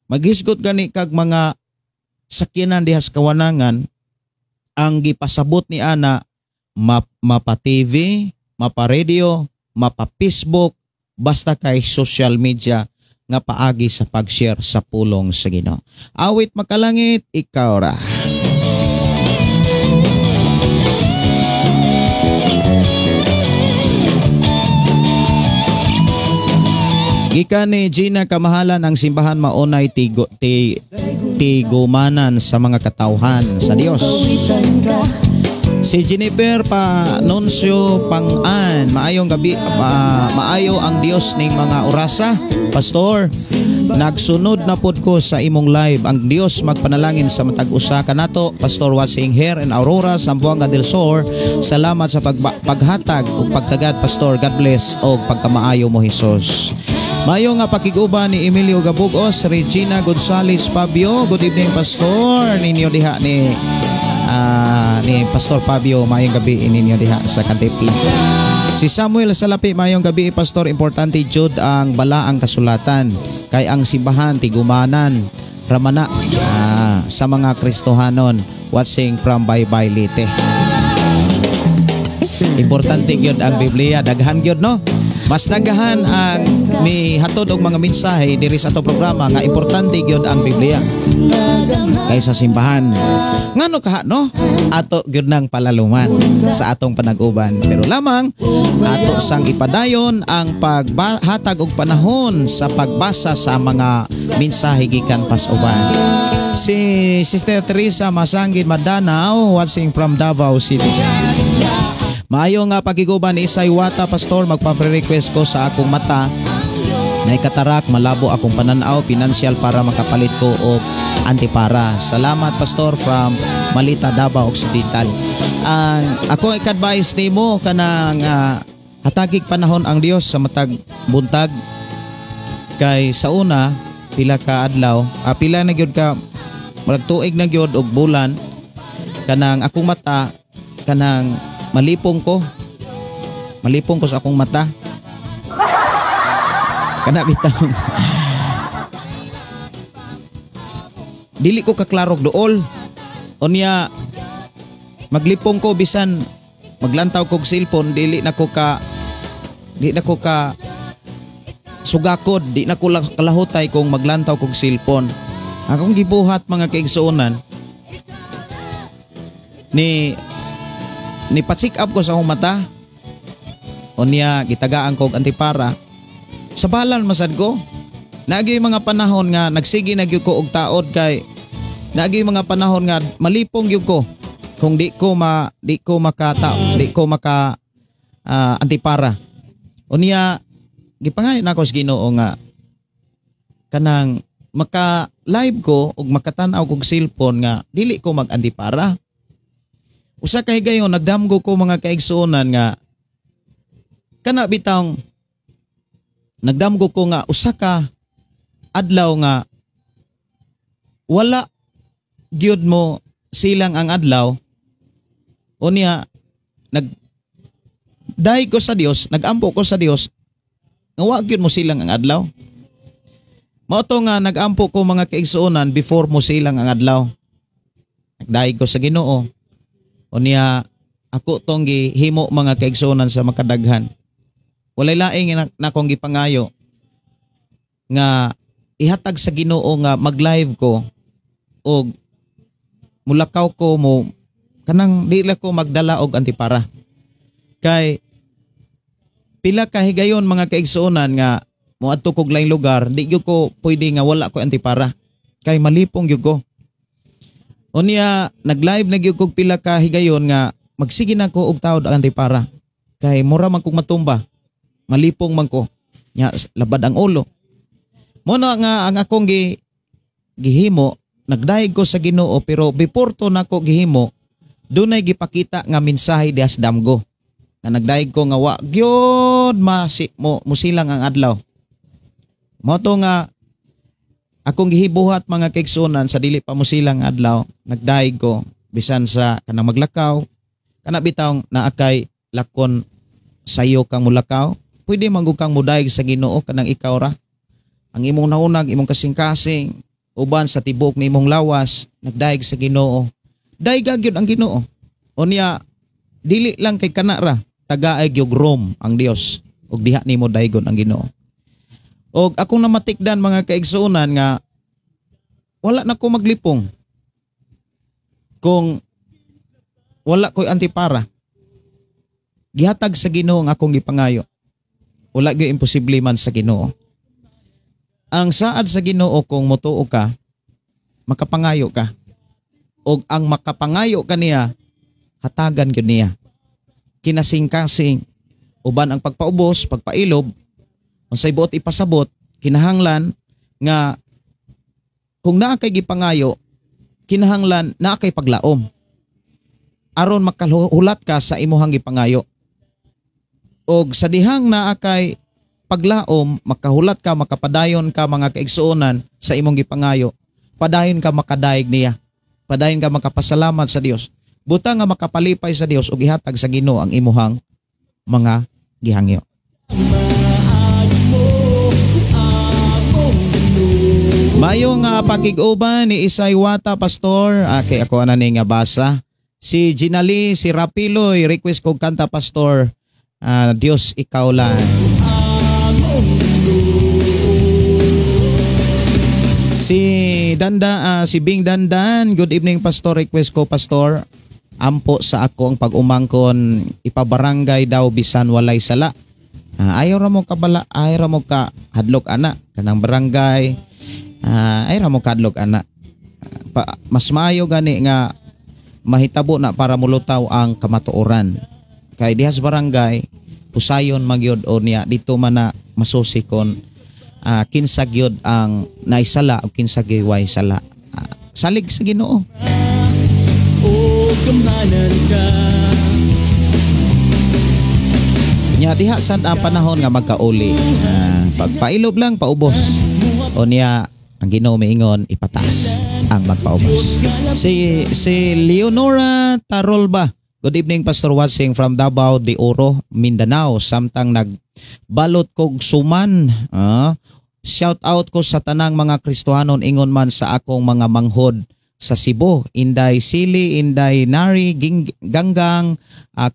[SPEAKER 1] Maghisgot gani kag mga sakyanan diha sa kawanangan, ang gipasabot ni ana mapa TV, mapa radio, mapa Facebook, basta kay social media nga paagi sa pag-share sa pulong sa Ginoo. Awit makalangit, ikaw ra. Gikan ni Gina Kamahalan, ang simbahan maunay tigumanan sa mga katawhan sa Dios. Si Jennifer Nuncio Pang-an, maayong gabi, maayo ang Dios ning mga orasa. Pastor, nagsunod na pod ko sa imong live. Ang Dios magpanalangin sa matag usa kanato. Pastor watching here in Aurora, Zamboanga del Sur. Salamat sa paghatag ug pagtagad, Pastor. God bless o pagkamaayo mo, Jesus. Mayo nga pakiguban ni Emilio Gabugos, Regina Gonzales Fabio. Good evening, Pastor. Ninyo diha ni Pastor Fabio, mayong gabi ninyo diha sa Kantipli. Si Samuel Salapi, mayong gabi, Pastor. Importante jud ang balaang kasulatan kay ang simbahan tigumanan ramana sa mga Kristohanon. Watching from Baybay Leyte. Importante gyud ang Biblia, daghan gyud no. Mas daghan ang mihatod og mga mensahe diri sa atong programa nga importante gyud ang Biblia kaysa simbahan. Ngano kaha no? Ato gyud nang palaluman sa atong panag-uban. Pero lamang ato sang ipadayon ang paghatag og panahon sa pagbasa sa mga mensahe gikan pas-uban. Si Sister Teresa Masangin Madanaw, watching from Davao City. Maayo nga pagiguban ni Isay Wata, Pastor, magpapre-request ko sa akong mata na katarak, malabo akong pananaw, pinansyal para makapalit ko o antipara. Salamat, Pastor, from Malita, Davao Occidental. Ako ik-advise nimo kanang hatagig panahon ang Dios sa matag buntag kay sa una pila ka adlaw, pila na gyud ka magtuig na gyud og bulan kanang akong mata kanang malipong ko sa akong mata. Kana bitaw. Dili ko kaklarog dool. Unya maglipong ko bisan maglantaw kog cellphone, dili na ko ka sugakod, di na ko kalahutay kung maglantaw kog cellphone. Akong gibuhat mga kaigsuonan ni pa-check up ko sa akong mata. Unya gitagaan ko og antipara. Sa balan masad ko. Naagi mga panahon nga nagsige na gyud ko og taod kay naagi mga panahon nga malipong gyud ko kung di ko maka antipara. Unya gipangayon ako sa Ginoo nga kanang maka live ko ug makatan-aw kog cellphone nga dili ko mag-antipara. Usa ka higayon nagdamgo ko mga kaigsuonan nga kana bitang nagdamgo ko nga usa ka adlaw nga wala gyud mo silang ang adlaw. Unya dahil ko sa Dios, nagampo ko sa Dios nga wa gyud mo silang ang adlaw. Mao to nga nagampo ko mga kaigsuonan before mo silang ang adlaw. Nagdaig ko sa Ginoo. Unya ako tong gihimo mga kaigsuonan sa makadaghan. Walay laing na akong gipangayo nga ihatag sa Ginoo nga mag-live ko o mulakaw ko mo kanang dili ko magdala og antipara. Kay pila ka higayon mga kaigsuonan nga moadto kog laing lugar, di gyud ko pwede nga wala ko antipara. Kay malipong gyud ko. Unya nag-live na gyud kog pila ka higayon nga magsige na ko og taod ang antipara. Kay mura man kog matumba. Malipong man ko. Nya labad ang ulo. Mo na nga ang akong gihimo, nagdaig ko sa Ginoo pero before to nako gihimo, dunay gipakita nga mensahe dias damgo. Nga nagdaig ko nga wa gyud musilang ang adlaw. Mo to nga akong gihibuhat mga kaigsuonan sa dili pa musilang adlaw, nagdaig ko bisan sa kanang maglakaw, kana bitaw na akay lakon sayo kang mulakaw. Pwede man kang mudaig sa Ginoo kanang ikaw ra. Ang imong naunag, imong kasing-kasing, uban sa tibok ni imong lawas, nagdaig sa Ginoo. Daig gyud ang Ginoo. Unya dili lang kay kana ra, tagaay gyud Rome ang Dios. Ug diha nimo daigon ang Ginoo. Og akong namatikdan mga kaigsuonan nga wala na ko maglipong kung wala ko'y antipara. Gihatag sa Ginoo ang akong gipangayo. Wala gyud imposible man sa Ginoo. Ang saad sa Ginoo kung motuo ka, makapangayo ka. Og ang makapangayo kaniya, hatagan gyud niya. Kinasing-kasing, uban ang pagpaubos, pagpailob, unsay buot ipasabot, kinahanglan nga kung naa kay gipangayo, kinahanglan naa kay paglaom. Aron makahulat ka sa imuhang gipangayo. Og sa dihang naa kay paglaom, makahulat ka, makapadayon ka mga kaigsuonan sa imong gipangayo. Padayon ka makadaig niya. Padayon ka makapasalamat sa Dios. Buta nga makapalipay sa Dios ug ihatag sa Ginoo ang imuhang mga gihangyo. Mayo nga pakig-uban ni Isay Wata Pastor, kay ako ana ni nga basa. Si Ginali, si Rapiloy, request kog kanta Pastor. Dios ikaw lang. Si Bing Dandan, good evening Pastor, request ko Pastor. Ampo sa ako ang pag-umangkon, ipabarangay daw bisan walay sala. Ayaw ra mo ka bala, ayaw ra mo ka hadlok ana kanang barangay. Ayaw ra mo ka hadlok ana. Mas maayo gani nga mahitabo na para mulutaw ang kamatuoran. Kay diha sa barangay, pusayon magyod o niya dito man na masusikon kinsa gyud ang naisala o kinsa gyud way sala. Salig sa Ginoo. Nya diha sad ang panahon nga magkauli. Pagpailob lang paubos. O niya ang Ginoo miingon ipatas ang magpaubos. Si Leonora Tarolba, good evening Pastor, watching from Davao de Oro, Mindanao. Samtang nagbalot kog suman. Shout out ko sa tanang mga Kristohanon ingon man sa akong mga manghod sa Cebu, Inday Sili, Inday Nari, Ganggang,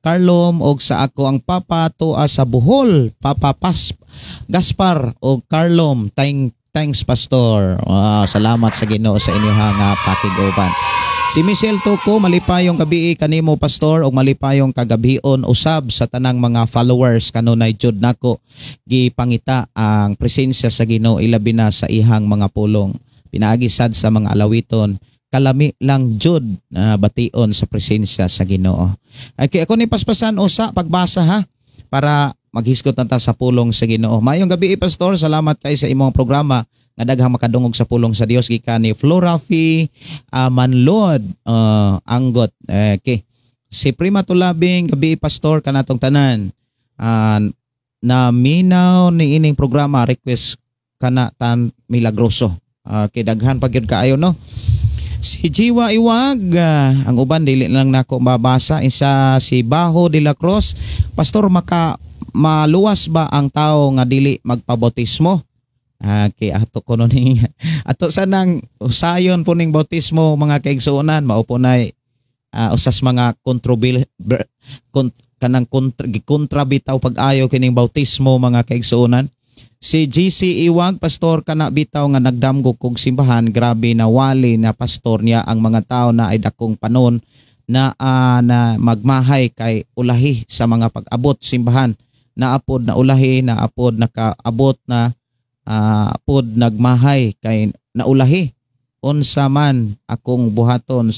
[SPEAKER 1] Carlom, og sa ako ang papa to sa Bohol, Papa Gaspar o Carlom, Thanks, Pastor. Salamat sa Ginoo sa inyong pakiguban. Si Michelle Toko, malipayong gabi kanimo, Pastor, o malipayong kagabion usab sa tanang mga followers kanunay jud nako gipangita ang presensya sa Ginoo ilabi na sa ihang mga pulong. Pinaagi sad sa mga alawiton, kalami lang jud bation sa presensya sa Ginoo. Okay, ako ni paspasan usa pagbasa ha para maghiskot na ta sa pulong sa Ginoo. Mayong gabi, Pastor. Salamat kay sa imong programa nga daghang makadungog sa pulong sa Dios gikan ni Florafi Manlod Anggot. Okay. Si Prima Tulabing gabi, Pastor, kanatong tanan. Na minaw ni ining programa request kana tan milagroso. Okay, daghan pa gyud kaayo no. Si Jiwa Iwag, ang uban dili lang nako mabasa. Isa si Baho de la Cruz, Pastor, maluwas ba ang tao nga dili magpabautismo? Okay, ato ko ni ato sanang usayon po ning bautismo mga kaigsuonan, mao po nay usas mga kontra bitaw pag-ayo kining bautismo mga kaigsuonan. Si GC Iwag, Pastor, kana bitaw nga nagdamgo kog simbahan, grabe na wali na pastor niya ang mga tao na ay dakong panon na magmahay kay ulahi sa mga pag-abot simbahan. Naapod na ulahi, naapod nakaabot na apod nagmahay kay naulahi. Unsa man akong buhaton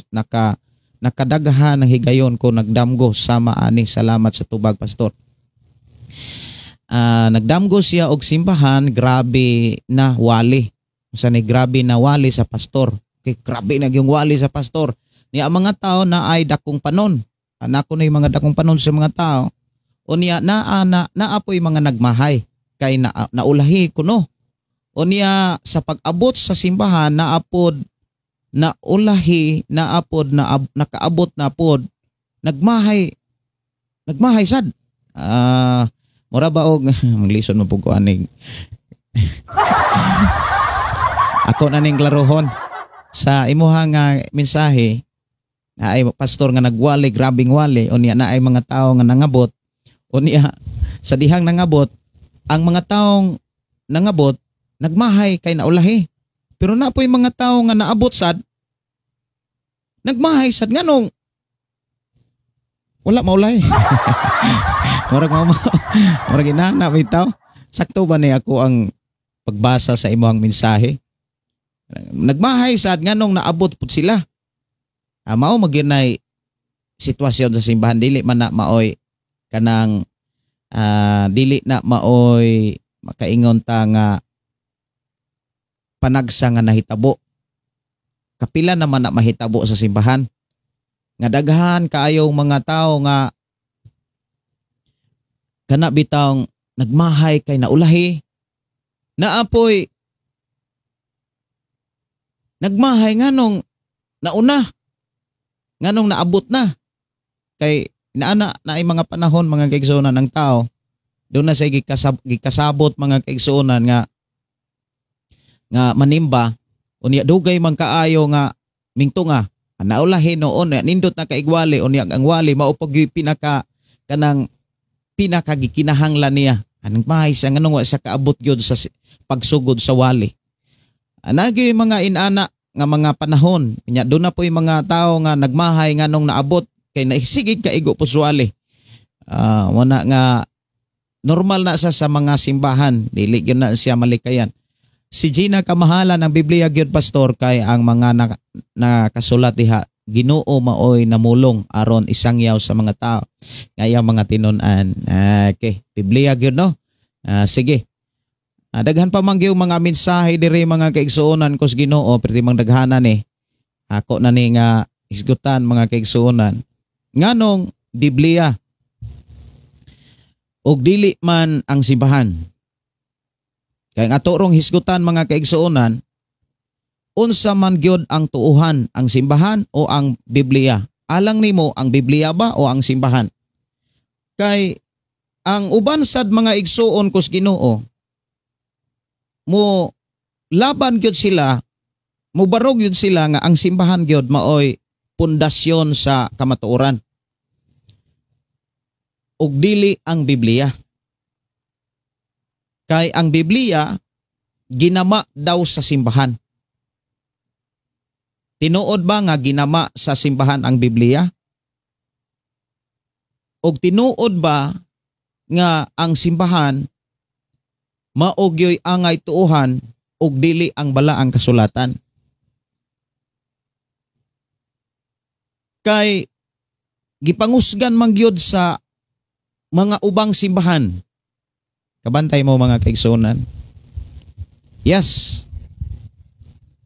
[SPEAKER 1] nakadaghan ng higayon ko nagdamgo sama ani. Salamat sa tubag, Pastor. Nagdamgo siya og simbahan, grabe na wali. Unsa ni grabe na wali sa pastor. Kay grabe na yung wali sa pastor. Niya mga tao na ay dakong panon. Anako na yung mga dakong panon sa mga tao. O niya naapoy mga nagmahay kay naulahi kuno. O niya sa pag-abot sa simbahan naapod na ulahi, naapod na nakaabot na pod nagmahay sad. Mura ba og maglison mo pug ko aning ako na ning klarohon sa imuha nga mensahe na ay pastor nga nagwali, grabing wali, o niya na ay mga tao nga nangabot, o niya sa dihang nangabot ang mga taong nangabot nagmahay kay naulahi, pero na po yung mga tao nga naabot sad nagmahay sad nganong wala maulay. Murag inana bitaw. Sakto ba ni ako ang pagbasa sa imong mensahe? Nagmahay sad nganong naabot pud sila. Mao magyunay sitwasyon sa simbahan, dili man na maoy kanang dili na maoy makaingon ta nga panagsa nga nahitabo. Kapila naman na mahitabo sa simbahan. Nga daghan kaayo mga tao nga kana bitang nagmahay kay naulahi, naapoy nagmahay nganong nauna, nganong naabot na kay inaana na ay mga panahon mga kaigsuonan ng tao doon na sa gikasabot mga kaigsuonan nga manimba unya dugay man kaayo nga mingtunga naulahi noon nindot na kaigwali unya ang wali mao pag pinaka kanang pinakagikinahanglan niya. Anong mahay siya nganong sa kaabot gyud sa pagsugod sa wali. Anagi mga inana nga mga panahon, nya doon na po yung mga tao nga nagmahay nganong naabot kay naisigig kaigo po sa wali. Wana nga normal na sa mga simbahan, dili gyud na siya malikayan. Si Gina Kamahala ng Biblia gyud, Pastor, kay ang mga nakasulat diha Ginoo maoy namulong aron isangyaw sa mga tao ngaya mga tinun-an. Okay, Biblia gyud no. Sige. Daghan pa man gyud mga mensahe diri mga kaigsuonan kos Ginoo, perti mang daghanan ni. Ako na ni nga isgutan mga kaigsuonan. Nganong Biblia og dili man ang simbahan. Kay nga turong hisgutan mga kaigsuonan, unsa man gyud ang tuuhan, ang simbahan o ang Biblia? Alang nimo ang Biblia ba o ang simbahan? Kay ang uban sad mga igsuon kus Ginoo mo laban gyud sila, mo barog gyud sila nga ang simbahan gyud maoy pundasyon sa kamatuoran. Ug dili ang Biblia. Kay ang Biblia ginama daw sa simbahan. Tinuod ba nga ginama sa simbahan ang Biblia? O tinuod ba nga ang simbahan maogyoy angay tuuhan og dili ang balaang kasulatan? Kay gipangusgan man gyud sa mga ubang simbahan. Kabantay mo mga kaigsunan. Yes.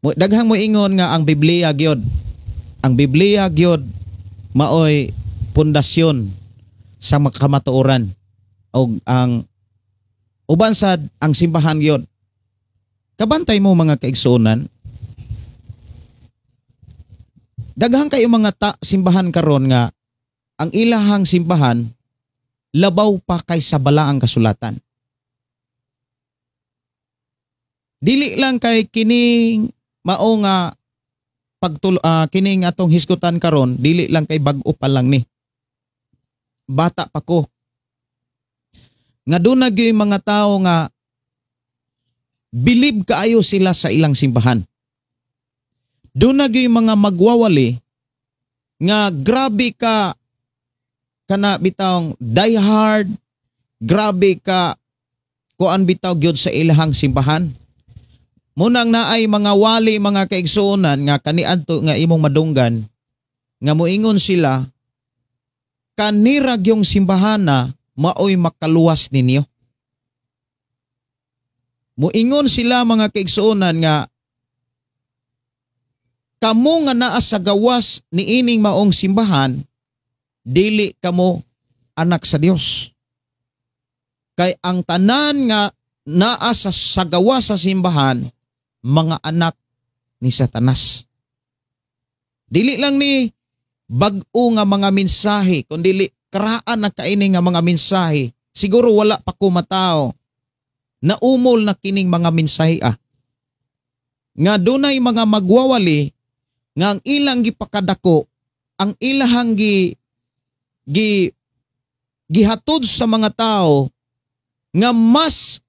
[SPEAKER 1] Daghang mo ingon nga ang Biblia gyud. Ang Biblia gyud maoy pundasyon sa kamatuoran. O ang uban sad ang simbahan gyud. Kabantay mo mga kaigsunan. Daghang kayo mga simbahan karon nga ang ilahang simbahan labaw pa kaysa balaang kasulatan. Dili lang kay kining mao nga kining atong hisgutan karon, dili lang kay bag-o pa lang ni. Bata pa ko. Nga doon na gyud mga tao nga bilib kaayo sila sa ilang simbahan. Doon na gyud mga magwawali nga grabe ka kana bitawng die hard, grabe ka kuan bitaw gyud sa ilahang simbahan. Munang naay mga wali mga kaigsuonan nga kaniadto nga imong madunggan nga moingon sila kanirag yung simbahana maoy makaluwas ninyo. Moingon sila mga kaigsuonan nga kamo nga naa sa gawas ni ining maong simbahan dili kamo anak sa Dios. Kay ang tanan nga naa sa gawas sa simbahan mga anak ni Satanas. Dili lang ni bag-o nga mga mensahe, kundi karaan na kaini nga mga mensahe. Siguro wala pa ko matao na umol na kining mga mensahe Nga dunay mga magwawali nga ang ilang gipakadako, ang ilahang gihatod sa mga tao nga mas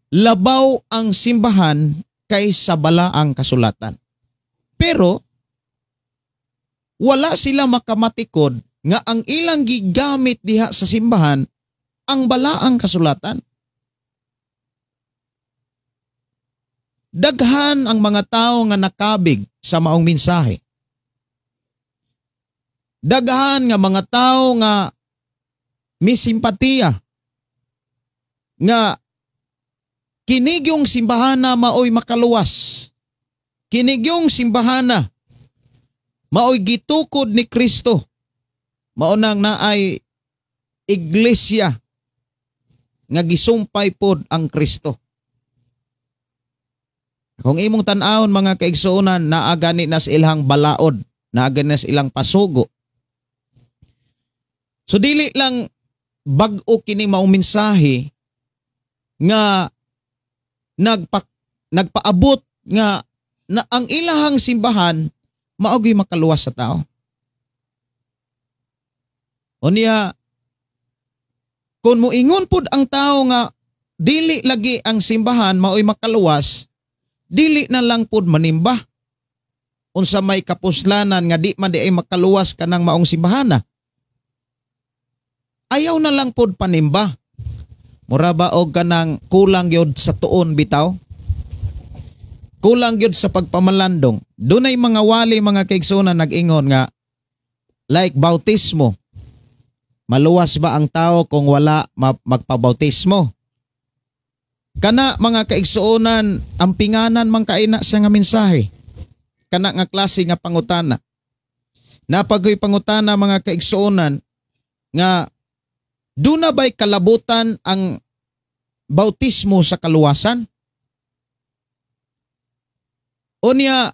[SPEAKER 1] labaw ang simbahan kaysa balaang kasulatan. Pero wala sila makamatikod nga ang ilang gigamit diha sa simbahan ang balaang kasulatan. Daghan ang mga tao nga nakabig sa maong mensahe. Daghan nga mga tao nga misimpatiya nga kinigyong simbahana maoy makaluwas. Kinigyong simbahana maoy gitukod ni Kristo. Maunang naay iglesia nga gisumpay pod ang Kristo. Kung imong tan-awon mga kaigsuonan, naagani na sa ilang balaod, naagani na sa ilang pasugo. So dili lang bag-o kini maong mensahe nga nagpaabot nga na ang ilahang simbahan mao'y makaluwas sa tao. Unya, kung moingon pod ang tao nga dili lagi ang simbahan mao'y makaluwas, dili na lang pod manimba. Unsa may kapuslanan nga di man di ay makaluwas kanang maong simbahana. Ayaw na lang pod panimba. Mura ba og kanang kulang gyud sa tuon bitaw? Kulang gyud sa pagpamalandong. Dunay mga wali mga kaigsuonan nag-ingon nga like bautismo. Maluwas ba ang tao kung wala magpabautismo? Kana mga kaigsuonan ang pinganan man kaina sa nga mensahe. Kana nga klase nga pangutana. Napagoy pangutana mga kaigsuonan nga duna ba'y kalabutan ang bautismo sa kaluwasan? Unya,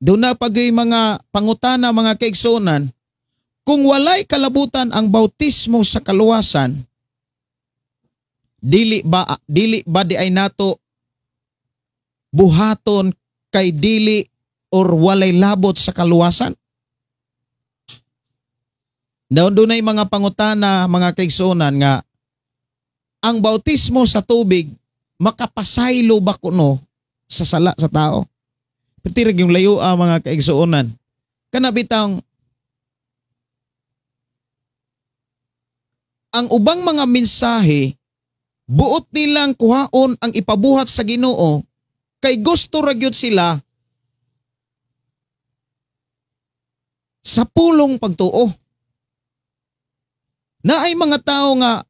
[SPEAKER 1] duna pagoy mga pangutana mga kaigsuonan, kung walay kalabutan ang bautismo sa kaluwasan, dili ba di ay nato buhaton kay dili or walay labot sa kaluwasan? Doon ay mga pangutana, mga kaigsuonan nga ang bautismo sa tubig makapasaylo ba kuno sa sala sa tao. Pertirag yung layo mga kaigsuonan. Kanabitang ang ubang mga mensahe buot nilang kuhaon ang ipabuhat sa Ginoo kay gusto ra gyud sila sa pulong pagtuo. Naay mga tao nga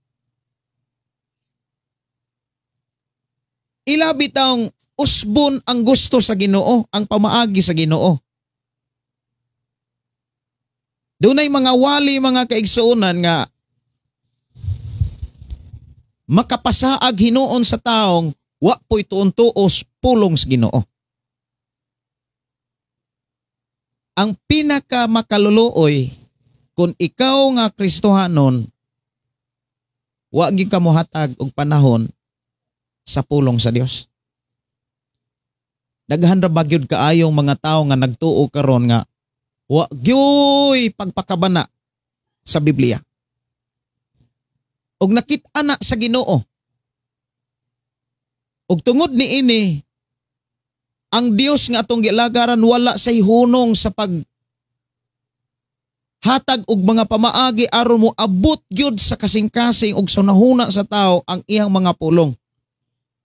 [SPEAKER 1] ilabi taong usbon ang gusto sa Ginoo, ang pamaagi sa Ginoo. Dunay mga wali mga kaigsuonan nga makapasaag hinuon sa taong wa po'y tuon-tuos pulong sa Ginoo. Ang pinaka makaluluoy kung ikaw nga Kristohanon wa gyud ka mohatag og panahon sa pulong sa Dios. Daghan ra ba gyud kaayong mga tao nga nagtuo karon nga wa gyoy pagpakabana sa Biblia. Og nakit-a na sa Ginoo. Og tungod ni ini, ang Dios nga atong gilagaran wala say hunong sa pag hatag og mga pamaagi aron mo abot gyud sa kasing-kasing og sunahuna sa tao ang iyang mga pulong.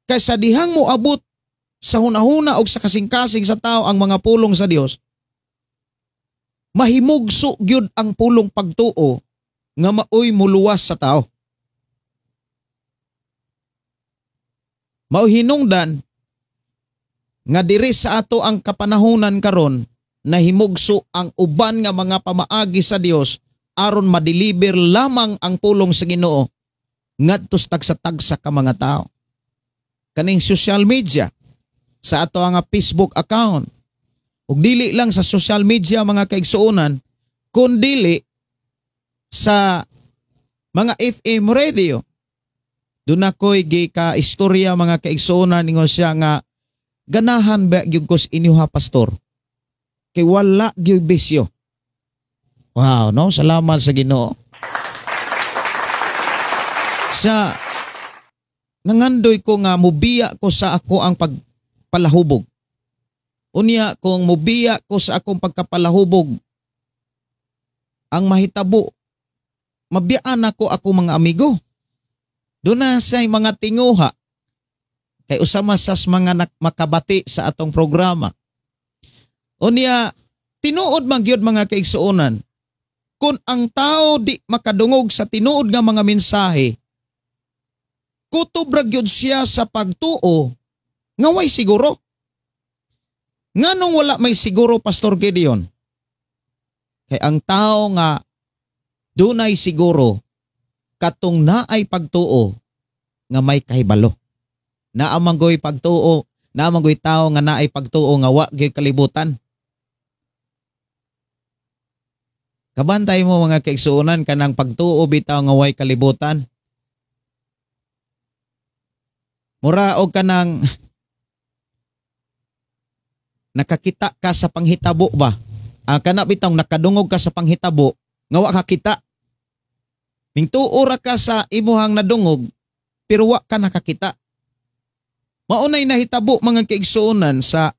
[SPEAKER 1] Kay sa dihang mo abot sa hunahuna og sa kasing-kasing sa tao ang mga pulong sa Dios, mahimugso gyud ang pulong pagtuo nga maoy muluwas sa tao. Mao hinungdan nga diri sa ato ang kapanahunan karon nahimugso ang uban nga mga pamaagi sa Dios aron madeliver lamang ang pulong sa Ginoo ngadto sa tagsa-tagsa ka mga tao. Kaning social media sa ato nga Facebook account ug dili lang sa social media mga kaigsuonan kundi sa mga FM radio. Doon ako'y ka istorya mga kaigsuonan ningon siya nga ganahan ba gyud ko sa inyo ha pastor? Kay wala gyud bisyo. Wow, no? Salamat sa Ginoo. Sa nangandoy ko nga mubiya ko sa ako ang pagpalahubog. Unya kung mubiya ko sa akong pagkapalahubog ang mahitabo, mabiyaan ako mga amigo. Doon na sa mga tinguha kay usama sas mga makabati sa atong programa. Unya, tinuod man gyud mga kaigsuonan, kung ang tao di makadungog sa tinuod nga mga mensahe, kutob ra gyud siya sa pagtuo nga way siguro. Nganong wala may siguro Pastor Gideon? Kay ang tao nga dunay siguro katong naay pagtuo nga may kahibalo. Naamanggoy pagtuo, naamanggoy tao nga naay pagtuo nga wa gyud kalibutan. Kabantay mo mga kaigsuonan kanang pagtuo bitaw nga way kalibutan. Mura og kanang nakakita ka sa panghitabo ba? Kana bitaw nakadungog ka sa panghitabo nga wa ka kita. Mingtuo ra ka sa imuhang nadungog pero wa ka nakakita. Maunay nahitabo mga kaigsuonan sa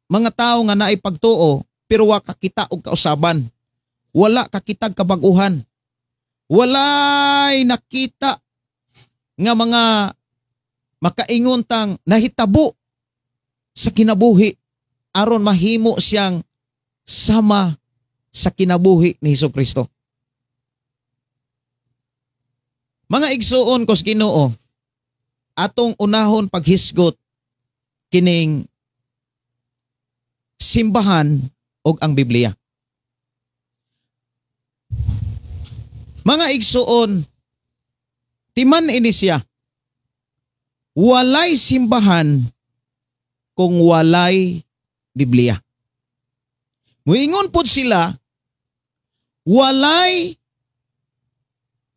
[SPEAKER 1] mga tao nga naay pagtuo pero wa ka kita og kausaban. Wala kakitag kabaguhan. Walay nakita nga mga makaingon tang nahitabo sa kinabuhi aron mahimo siyang sama sa kinabuhi ni Hesukristo. Mga igsuon kos Ginoo, atong unahon paghisgot kining simbahan og ang Biblia. Mga igsuon, timan ini siya, walay simbahan kung walay Biblia. Muingon pod sila, walay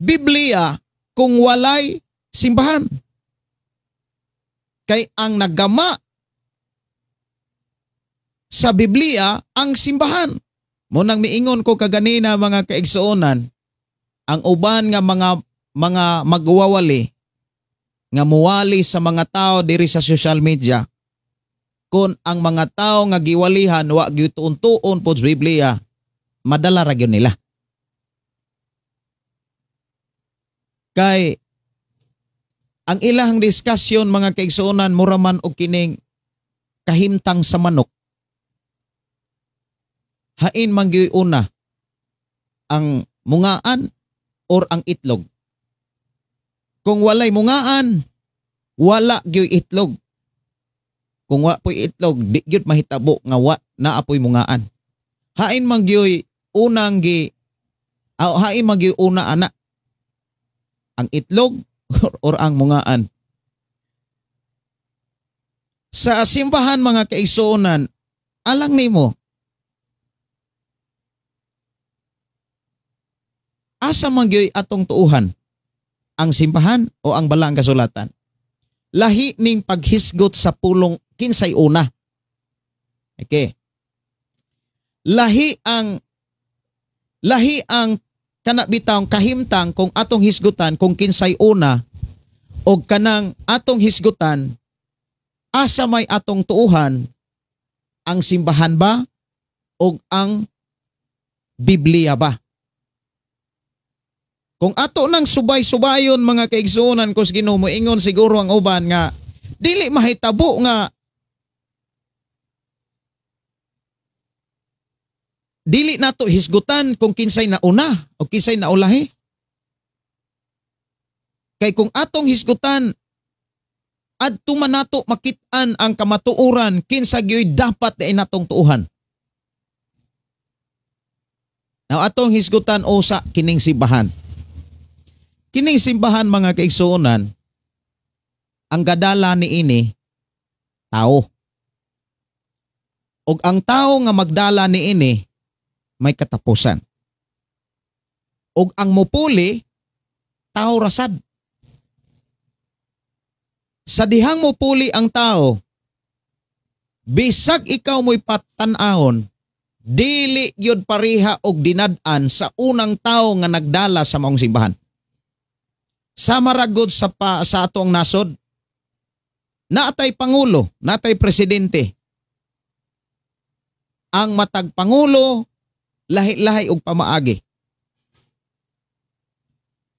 [SPEAKER 1] Biblia kung walay simbahan. Kay ang naggama sa Biblia ang simbahan. Munang miingon ko kaganina mga kaigsuonan, ang uban nga mga magwawali nga muwali sa mga tao diri sa social media kun ang mga tao nga giwalihan wa gyud-tuon pod sa Biblia, madala ra gyud nila. Kay ang ilang diskusyon mga kaigsuonan mura man og kining kahimtang sa manok. Hain man gyud una ang mungaan or ang itlog. Kung walay mungaan, wala gyud itlog. Kung wa po'y itlog, di gyud mahitabo nga wa na apoy mungaan. Hain man gyud unang hain man gyud una ana ang itlog or ang mungaan. Sa simbahan mga kaigsuonan, alang nimo, asa man gyud atong tuuhan? Ang simbahan o ang balang kasulatan? Lahi ning paghisgot sa pulong kinsay una. Okay. Lahi ang kanabitang kahimtang kung atong hisgutan kung kinsay una o kanang atong hisgutan asa may atong tuuhan, ang simbahan ba o ang Biblia ba? Kung ato nang subay-subayon mga kaigsuonan kus Ginoo, moingon siguro ang uban nga dili mahitabo nga dili nato hisgutan kung kinsay na una o kinsay na ulahi. Kay kung atong hisgutan adto man nato makit-an ang kamatuoran kinsa gyoy dapat na natong tuuhan. Now atong hisgutan usa kining simbahan. Kining simbahan mga kaigsuonan, ang gadala ni ini tao. Og ang tao nga magdala ni ini may katapusan. Og ang mupuli tao rasad. Sa dihang mupuli ang tao, bisag ikaw mo'y patan-ahon, dili gyud pareha og dinad-an sa unang tao nga nagdala sa maong simbahan. Sa maragod sa atong nasod, naatay pangulo, naatay presidente. Ang matag pangulo lahi-lahi og pamaagi.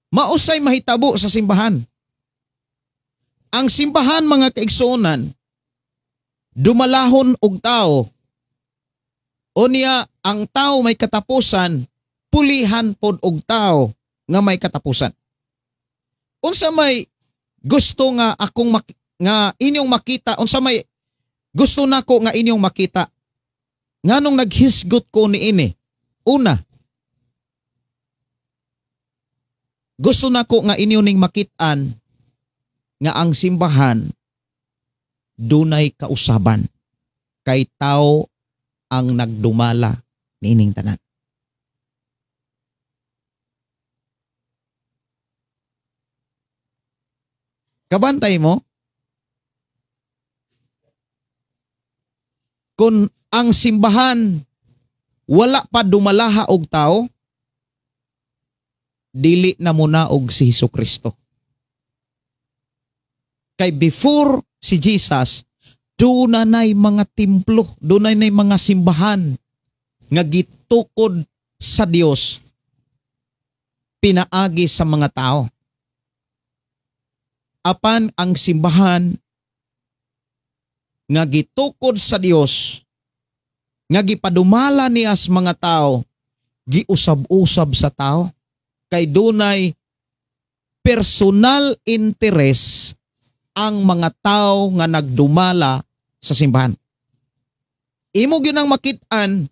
[SPEAKER 1] Mausay mahitabo sa simbahan. Ang simbahan mga kaigsuonan, dumalahon og tao. O niya ang tao may katapusan, pulihan pod og tao nga may katapusan. Unsa may gusto nga akong nga inyong makita, unsa may gusto nako nga inyong makita. Nganong naghisgot ko ni ini? Una, gusto nako nga inyo ning makit-an nga ang simbahan dunay kausaban kay tao ang nagdumala niining tanan. Kabantay mo? Kung ang simbahan wala pa dumalaha og tao, dili na muna og si Hesukristo. Kay before si Jesus, doon nay mga templo, doon nay mga simbahan nga gitukod sa Dios, pinaagi sa mga tao. Apan ang simbahan nga gitukod sa Dios, nga gipadumala niya sa mga tao, giusab-usab sa tao, kay dunay personal interest ang mga tao nga nagdumala sa simbahan. Imo gyud ang makit-an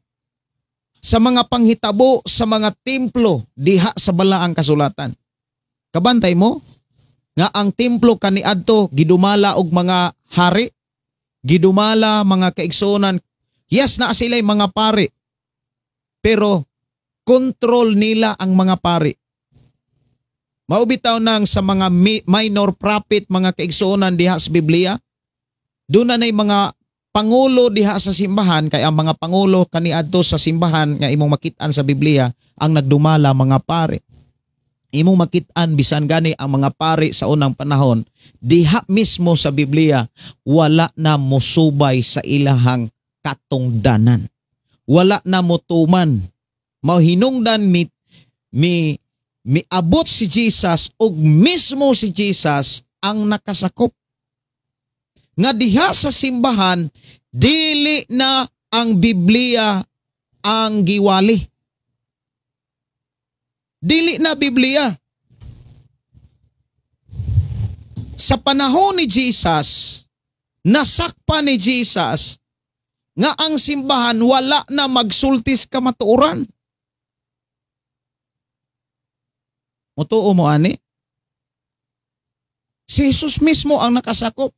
[SPEAKER 1] sa mga panghitabo sa mga templo diha sa balaang kasulatan. Kabantay mo nga ang templo kaniadto gidumala og mga hari, gidumala mga kaigsuonan. Yes, na sila'y mga pari, pero control nila ang mga pari. Maubitaw nang sa mga minor prophet, mga kaigsuonan diha sa Biblia, doon na mga pangulo diha sa simbahan, kaya ang mga pangulo kaniadto sa simbahan nga imong makitaan sa Biblia, ang nagdumala mga pari. imong makit-an bisan gani ang mga pari sa unang panahon, diha mismo sa Biblia wala na mosubay sa ilahang katungdanan. Wala na motuman. Mahinungdan miabot si Jesus ug mismo si Jesus ang nakasakop. Nga diha sa simbahan, dili na ang Biblia ang giwali. Dili na Biblia. Sa panahon ni Jesus, nasakpa ni Jesus, nga ang simbahan wala na magsultis kamatuoran. Mutuo mo ani? Si Jesus mismo ang nakasakop.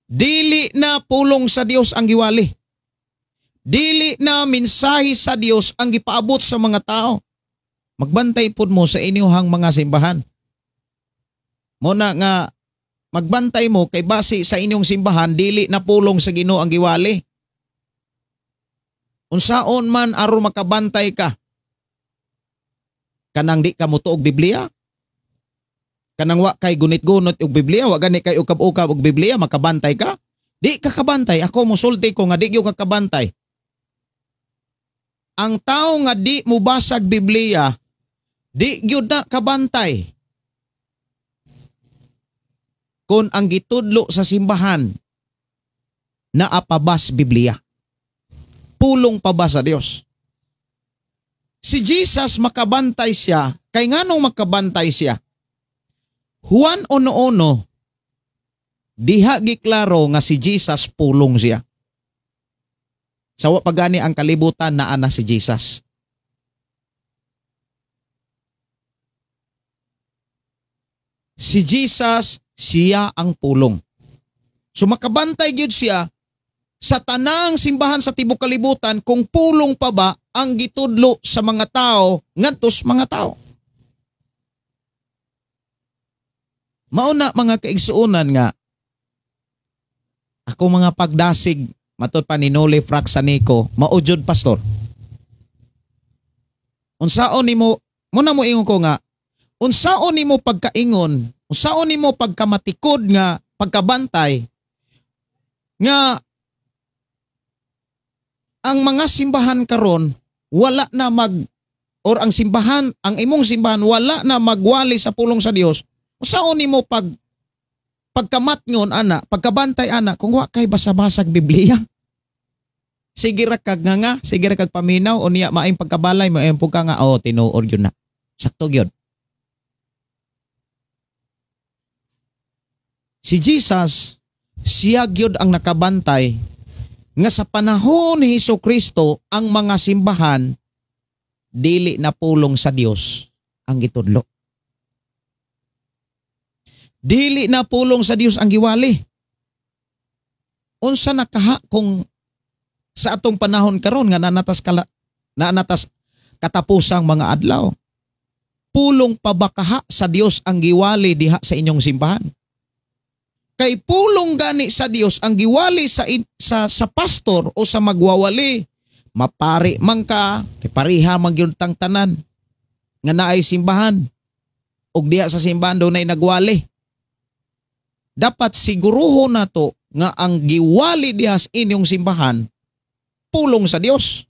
[SPEAKER 1] Dili na pulong sa Dios ang giwali. Dili na mensahe sa Dios ang gipaabot sa mga tao. Magbantay pud mo sa inyong mga simbahan. Muna nga magbantay mo kay base sa inyong simbahan dili na pulong sa Ginoo ang giwali. Unsaon man aron makabantay ka? Kanang di ka motuog Biblia? Kanang wa kay gunit-gunot og Biblia, wa gani kay ukab-ukab og Biblia, makabantay ka? Di ka kabantay. Ako mosulti ko nga di gyud ka kabantay. Ang tao nga di mo basag Biblia, di gyud na kabantay. Kung ang gitudlo sa simbahan na apabas Biblia, pulong pa ba sa Dios? Si Jesus makabantay siya, kay nganong makabantay siya? Juan 1:1, diha giklaro nga si Jesus pulong siya. Sawa pagani ang kalibutan na ana si Jesus. Si Jesus, siya ang pulong. So makabantay gyud siya sa tanang simbahan sa tibok kalibutan kung pulong pa ba ang gitudlo sa mga tao ngadtos mga tao. Mauna mga kaigsuonan nga ako mga pagdasig matud pa ni Noli Fraxanico maujod pastor. Unsaon nimo muna mo ingon ko nga unsaon nimo pagkaingon, unsaon nimo pagkamatikod nga pagkabantay nga ang mga simbahan karon wala na or ang simbahan, ang imong simbahan wala na magwali sa pulong sa Dios. Unsaon nimo pagkamatngon ana, pagkabantay ana kung wa kay basa-basag Biblia? Sige ra kag nga, sige ra kag paminaw o niya maayong pagkabalay mo ayong ka nga tinuod yun na. Sakto gyud. Si Jesus, siya gyud ang nakabantay nga sa panahon ni Hesukristo ang mga simbahan dili na pulong sa Dios ang gitudlo. Dili na pulong sa Dios ang giwali. Unsa nakaha kung sa atong panahon karon nga nanatas katapusang mga adlaw. Pulong pa ba kaha sa Dios ang giwali diha sa inyong simbahan? Kay pulong gani sa Dios ang giwali sa pastor o sa magwawali. Mapari man ka, kay pariha man gyud tang tanan nga naay simbahan. Ug diha sa simbahan do nay nagwali. Dapat siguruho na to nga ang giwali diha sa inyong simbahan pulong sa Dios.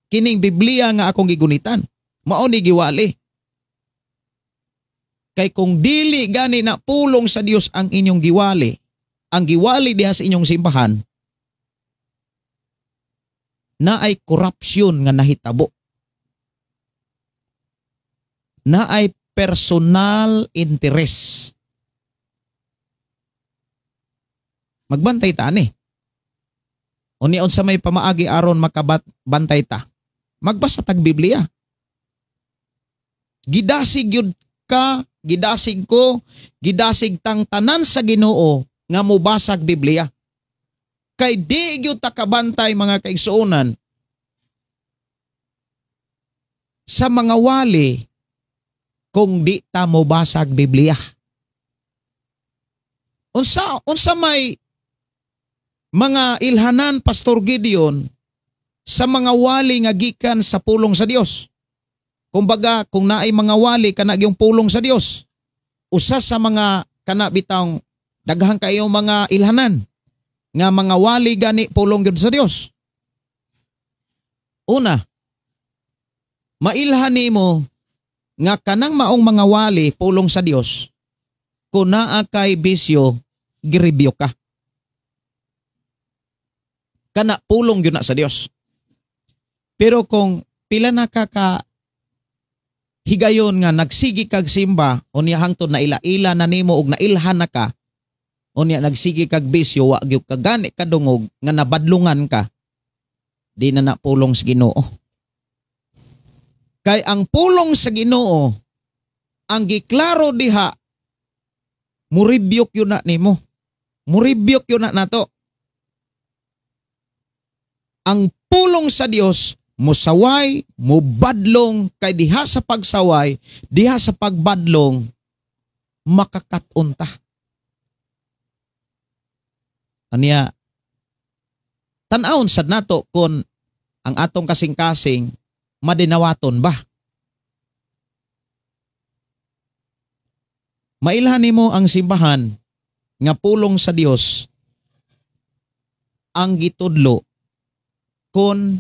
[SPEAKER 1] Kining Biblia nga akong gigunitan, mao ni giwali. Kay kung dili gani na pulong sa Dios ang inyong giwali, ang giwali diha sa inyong simbahan, na ay korupsyon nga nahitabo. Na ay personal interest. Magbantay ta ani. Union sa may pamaagi aron makabantay ta. Magbasa tag Biblia. Gidasig yun ka, gidasig ko, gidasig tang tanan sa Ginoo nga mubasag Biblia. Kay di gyud ta kabantay mga kaigsuonan sa mga wali kung di ta mubasag Biblia. Unsa may mga ilhanan Pastor Gideon sa mga wali nga gikan sa pulong sa Dios. Kumbaga, kung naay mga wali kana gyung pulong sa Dios. Usa sa mga kana bitang daghan kayo mga ilhanan nga mga wali gani pulong gyud sa Dios. Una, mailhan nimo nga kanang maong mga wali pulong sa Dios. Kung naa kay bisyo, giribyo ka. Kana pulong yun na sa Dios. Pero kung pila na ka higayon nga nagsigi kag simba, unya hangtod na ila-ila na nimo og nailhan na ka, unya nagsigi kag bisyo, wa gyud ka gani kadungog nga nabadlungan ka, di na pulong sa Ginoo. Kay ang pulong sa Ginoo, ang giklaro diha, muribyok yun na nimo. Muribyok yun na nato. Ang pulong sa Dios, musaway, mubadlong, kay diha sa pagsaway, diha sa pagbadlong, makakatunta. Aniya, tan-awon sad nato kung ang atong kasing-kasing madinawaton ba? Mailhan nimo ang simbahan nga pulong sa Dios ang gitudlo kung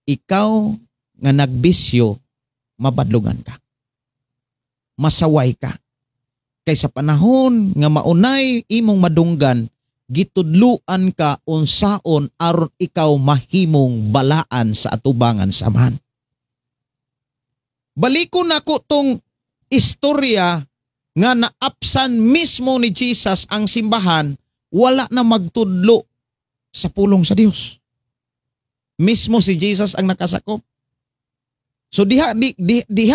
[SPEAKER 1] ikaw nga nagbisyo, mabadlugan ka. Masaway ka. Kay sa panahon nga maunay imong madunggan, gitudluan ka unsaon aron ikaw mahimong balaan sa atubangan samahan. Balikon nako tong istorya nga naapsan mismo ni Jesus ang simbahan, wala na magtudlo sa pulong sa Dios. Mismo si Jesus ang nakasakop. So diha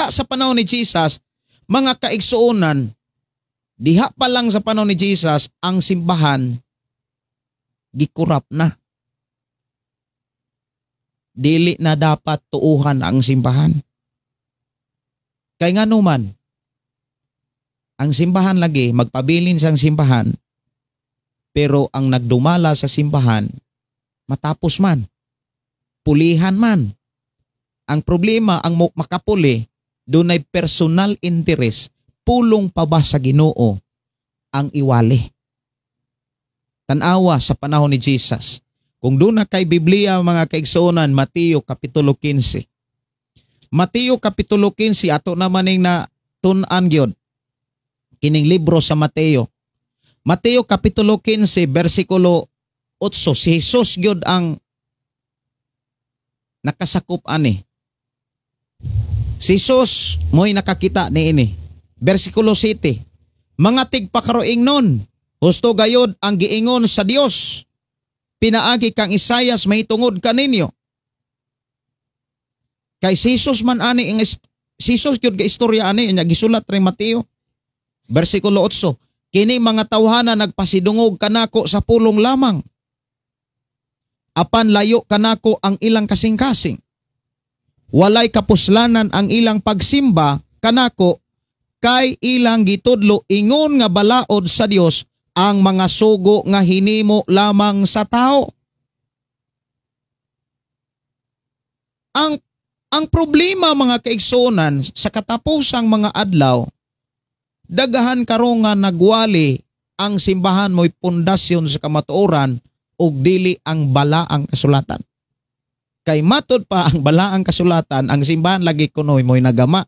[SPEAKER 1] sa panahon ni Jesus, mga kaigsuonan, diha pa lang sa panahon ni Jesus, ang simbahan gikurap na. Dili na dapat tuuhan ang simbahan. Kay nga naman, ang simbahan lagi, magpabilin sang simbahan, pero ang nagdumala sa simbahan, matapos man, pulihan man. Ang problema, ang makapuli, doon ay personal interest, pulong pa ba sa Ginoo ang iwali. Tanawa sa panahon ni Jesus. Kung doon na kay Biblia mga kaigsuonan, Mateo Kapitulo 15. Mateo Kapitulo 15, ato naman yung na tunan gyud kining libro sa Mateo. Mateo Kapitulo 15, versikulo 8, si Jesus gyud ang nakasakop ani. Si Jesus mo'y nakakita ni ini. Versikulo 7. Mga tigpakaroing nun, husto gayod ang giingon sa Dios. Pinaagi kang Isayas mahitungod kaninyo. Kay si Jesus man ani, si Jesus gyud ga istorya ani, nya gisulat rin Mateo. Versikulo 8. Kini mga tawhana nagpasidungog kanako sa pulong lamang. Apan layo kanako ang ilang kasing-kasing. Walay kapuslanan ang ilang pagsimba kanako, kay ilang gitudlo ingon nga balaod sa Dios ang mga sugo nga hinimo lamang sa tao. Ang problema mga kaigsuonan sa katapusang mga adlaw, dagahan karon nga nagwali ang simbahan mo'y pundasyon sa kamatuoran ug dili ang balaang kasulatan. Kay matod pa ang balaang kasulatan, ang simbahan lagi kunoy mo'y nagama.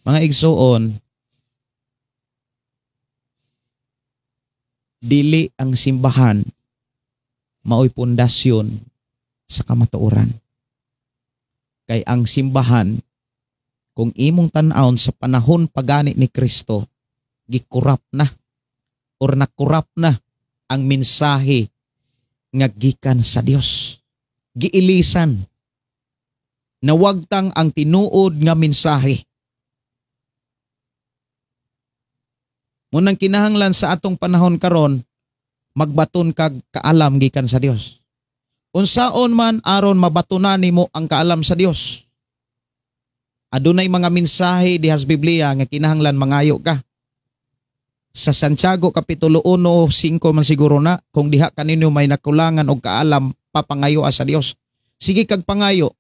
[SPEAKER 1] Mga igsuon, dili ang simbahan mao'y pundasyon sa kamatuoran. Kay ang simbahan, kung imong tan-awon sa panahon pagani ni Kristo, gikurap na or nakurap na ang mensahe nga gikan sa Dios. Giilisan. Nawagtang ang tinuod nga mensahe. Munang kinahanglan sa atong panahon karon, magbaton kag kaalam gikan sa Dios. Unsaon man aron mabatunan nimo ang kaalam sa Dios. Adunay mga mensahe diha sa Biblia nga kinahanglan mangayo ka. sa Santiago Kapitulo 1:5 man siguro na, kung diha kaninyo may nakulangan o kaalam, papangayo sa Dios. Sige kag pangayo,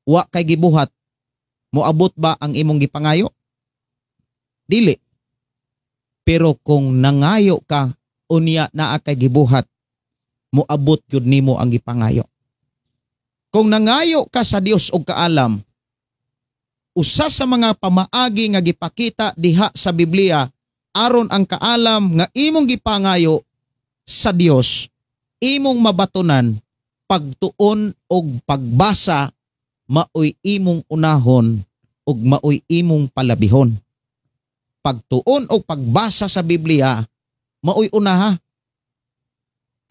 [SPEAKER 1] wa kay gibuhat, moabot ba ang imong gipangayo? Dili. Pero kung nangayo ka, unya naa kay gibuhat, moabot yun nimo ang gipangayo. Kung nangayo ka sa Dios og kaalam, usa sa mga pamaagi nga gipakita diha sa Biblia aron ang kaalam nga imong gipangayo sa Dios, imong mabatunan pagtuon og pagbasa, maoy imong unahon ug maoy imong palabihon. Pagtuon og pagbasa sa Biblia, maoy unaha.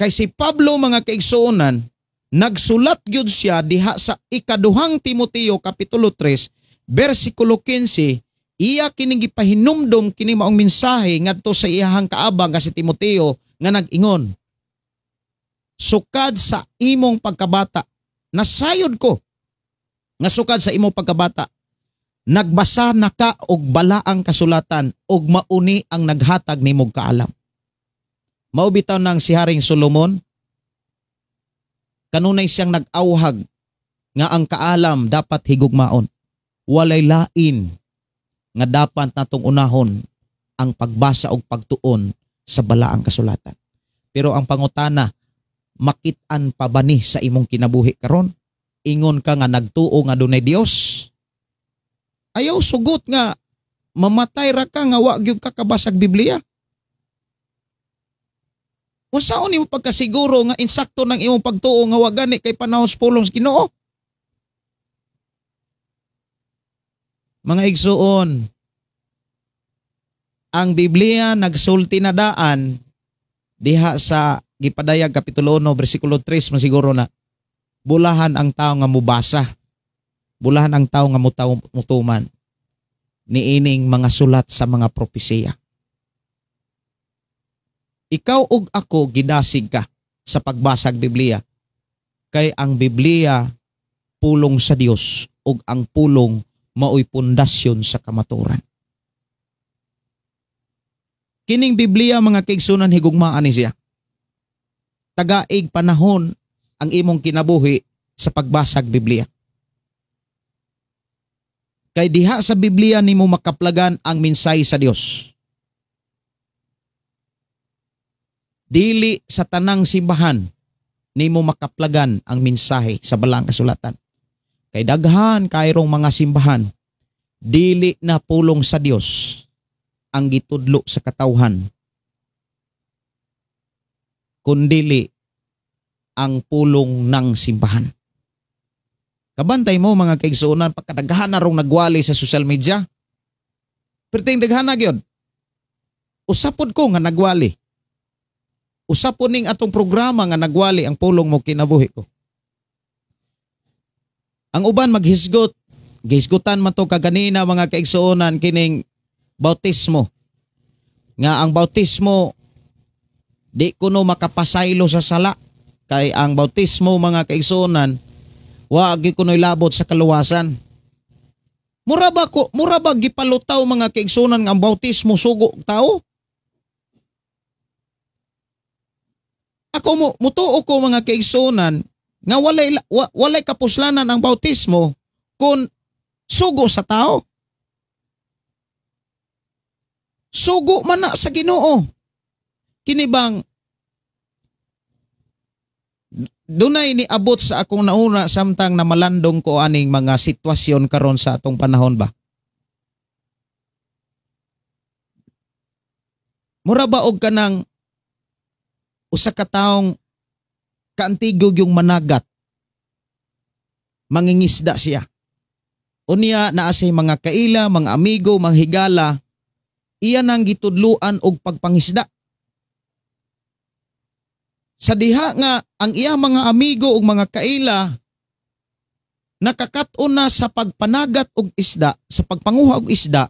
[SPEAKER 1] Kay si Pablo mga kaigsuonan, nagsulat gyud siya diha sa ikaduhang Timoteo Kapitulo 3, versikulo 15, iya kining gipahinumdom kini maong mensahe ngadto sa iyahang kaabang nga si Timoteo nga nag-ingon, sukad sa imong pagkabata, nasayod ko nga sukad sa imong pagkabata, nagbasa na ka og balaang kasulatan og mauni ang naghatag nimog kaalam. Mao bitaw nang si Haring Solomon, kanunay siyang nag-awhag nga ang kaalam dapat higugmaon. Walay lain nga dapat natong unahon ang pagbasa og pagtuon sa balaang kasulatan. Pero ang pangutana, makit-an pa ba ni sa imong kinabuhi karon? Ingon ka nga nagtuo nga dunay Dios? Ayaw sugot nga mamatay ra ka nga wa gyud ka kabasag Biblia. Unsaon nimo pagkasiguro nga insakto ng imong pagtuo nga wa gani kay panahon sa pulong sa Ginoo? Mga igsuon, ang Biblia nagsulti na daan diha sa Gipadayag Kapitulo 1 versikulo 3 masiguro na, bulahan ang tao nga mubasa, bulahan ang tao nga mutuman niining mga sulat sa mga propesiya. Ikaw ug ako gidasig ka sa pagbasag Biblia, kay ang Biblia pulong sa Dios ug ang pulong maoy pundasyon sa kamaturan. Kining Biblia mga kaigsunan higugmaan ni siya. Tagaig panahon ang imong kinabuhi sa pagbasag Biblia. Kay diha sa Biblia nimo makaplagan ang mensahe sa Dios. Dili sa tanang simbahan nimo makaplagan ang mensahe sa balaang kasulatan. Kay daghan kayrong mga simbahan, dili na pulong sa Dios ang gitudlo sa katawhan, kundili ang pulong ng simbahan. Kabantay mo mga kaigsuonan, pagkadaghan na rong nagwali sa social media. Pero ting daghan na gyud. Usapod ko nga nagwali. Usapon ning atong programa nga nagwali ang pulong mo kinabuhi ko. Ang uban maghisgot, gihisgutan man to kaganina mga kaigsuonan kining bautismo. Nga ang bautismo di kuno makapasaylo sa sala, kay ang bautismo mga kaigsuonan wa gyud kuno ilabot sa kaluwasan. Mura ba gipalutaw mga kaigsuonan nga ang bautismo sugo tao? Ako mutuo ko mga kaigsuonan nga walay kapuslanan ang bautismo kung sugo sa tao. Sugo man na sa Ginoo. Kini bang dunay ni abot sa akong nauna samtang na malandong ko aning mga sitwasyon karon sa atong panahon ba? Mura ba og kanang usa ka taong kaantigog yung managat, mangingisda siya. Unya naa say mga kaila, mga amigo, mga higala, iya nang gitudluan og pagpangisda. Sa diha nga ang iya mga amigo ug mga kaila nakakaton na sa pagpanagat og isda, sa pagpanguha og isda,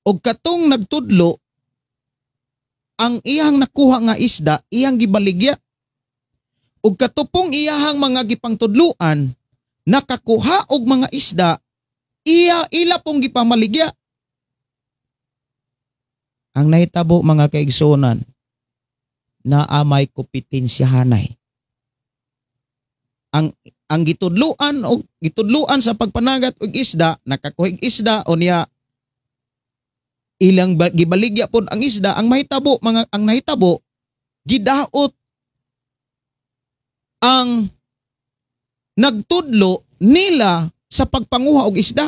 [SPEAKER 1] og katong nagtudlo ang iyang nakuha nga isda, iyang gibaligya. Ug katupong iyahang mga gipangtudluan, nakakuha og mga isda, ila pong gipamaligya. ang nahitabo mga kaigsunan na amay kompetensyahanay. Ang gitudluan sa pagpanagat og isda, nakakuhig isda o niya ilang gibaligya pod ang isda, ang nahitabo gidaot ang nagtudlo nila sa pagpanguha og isda.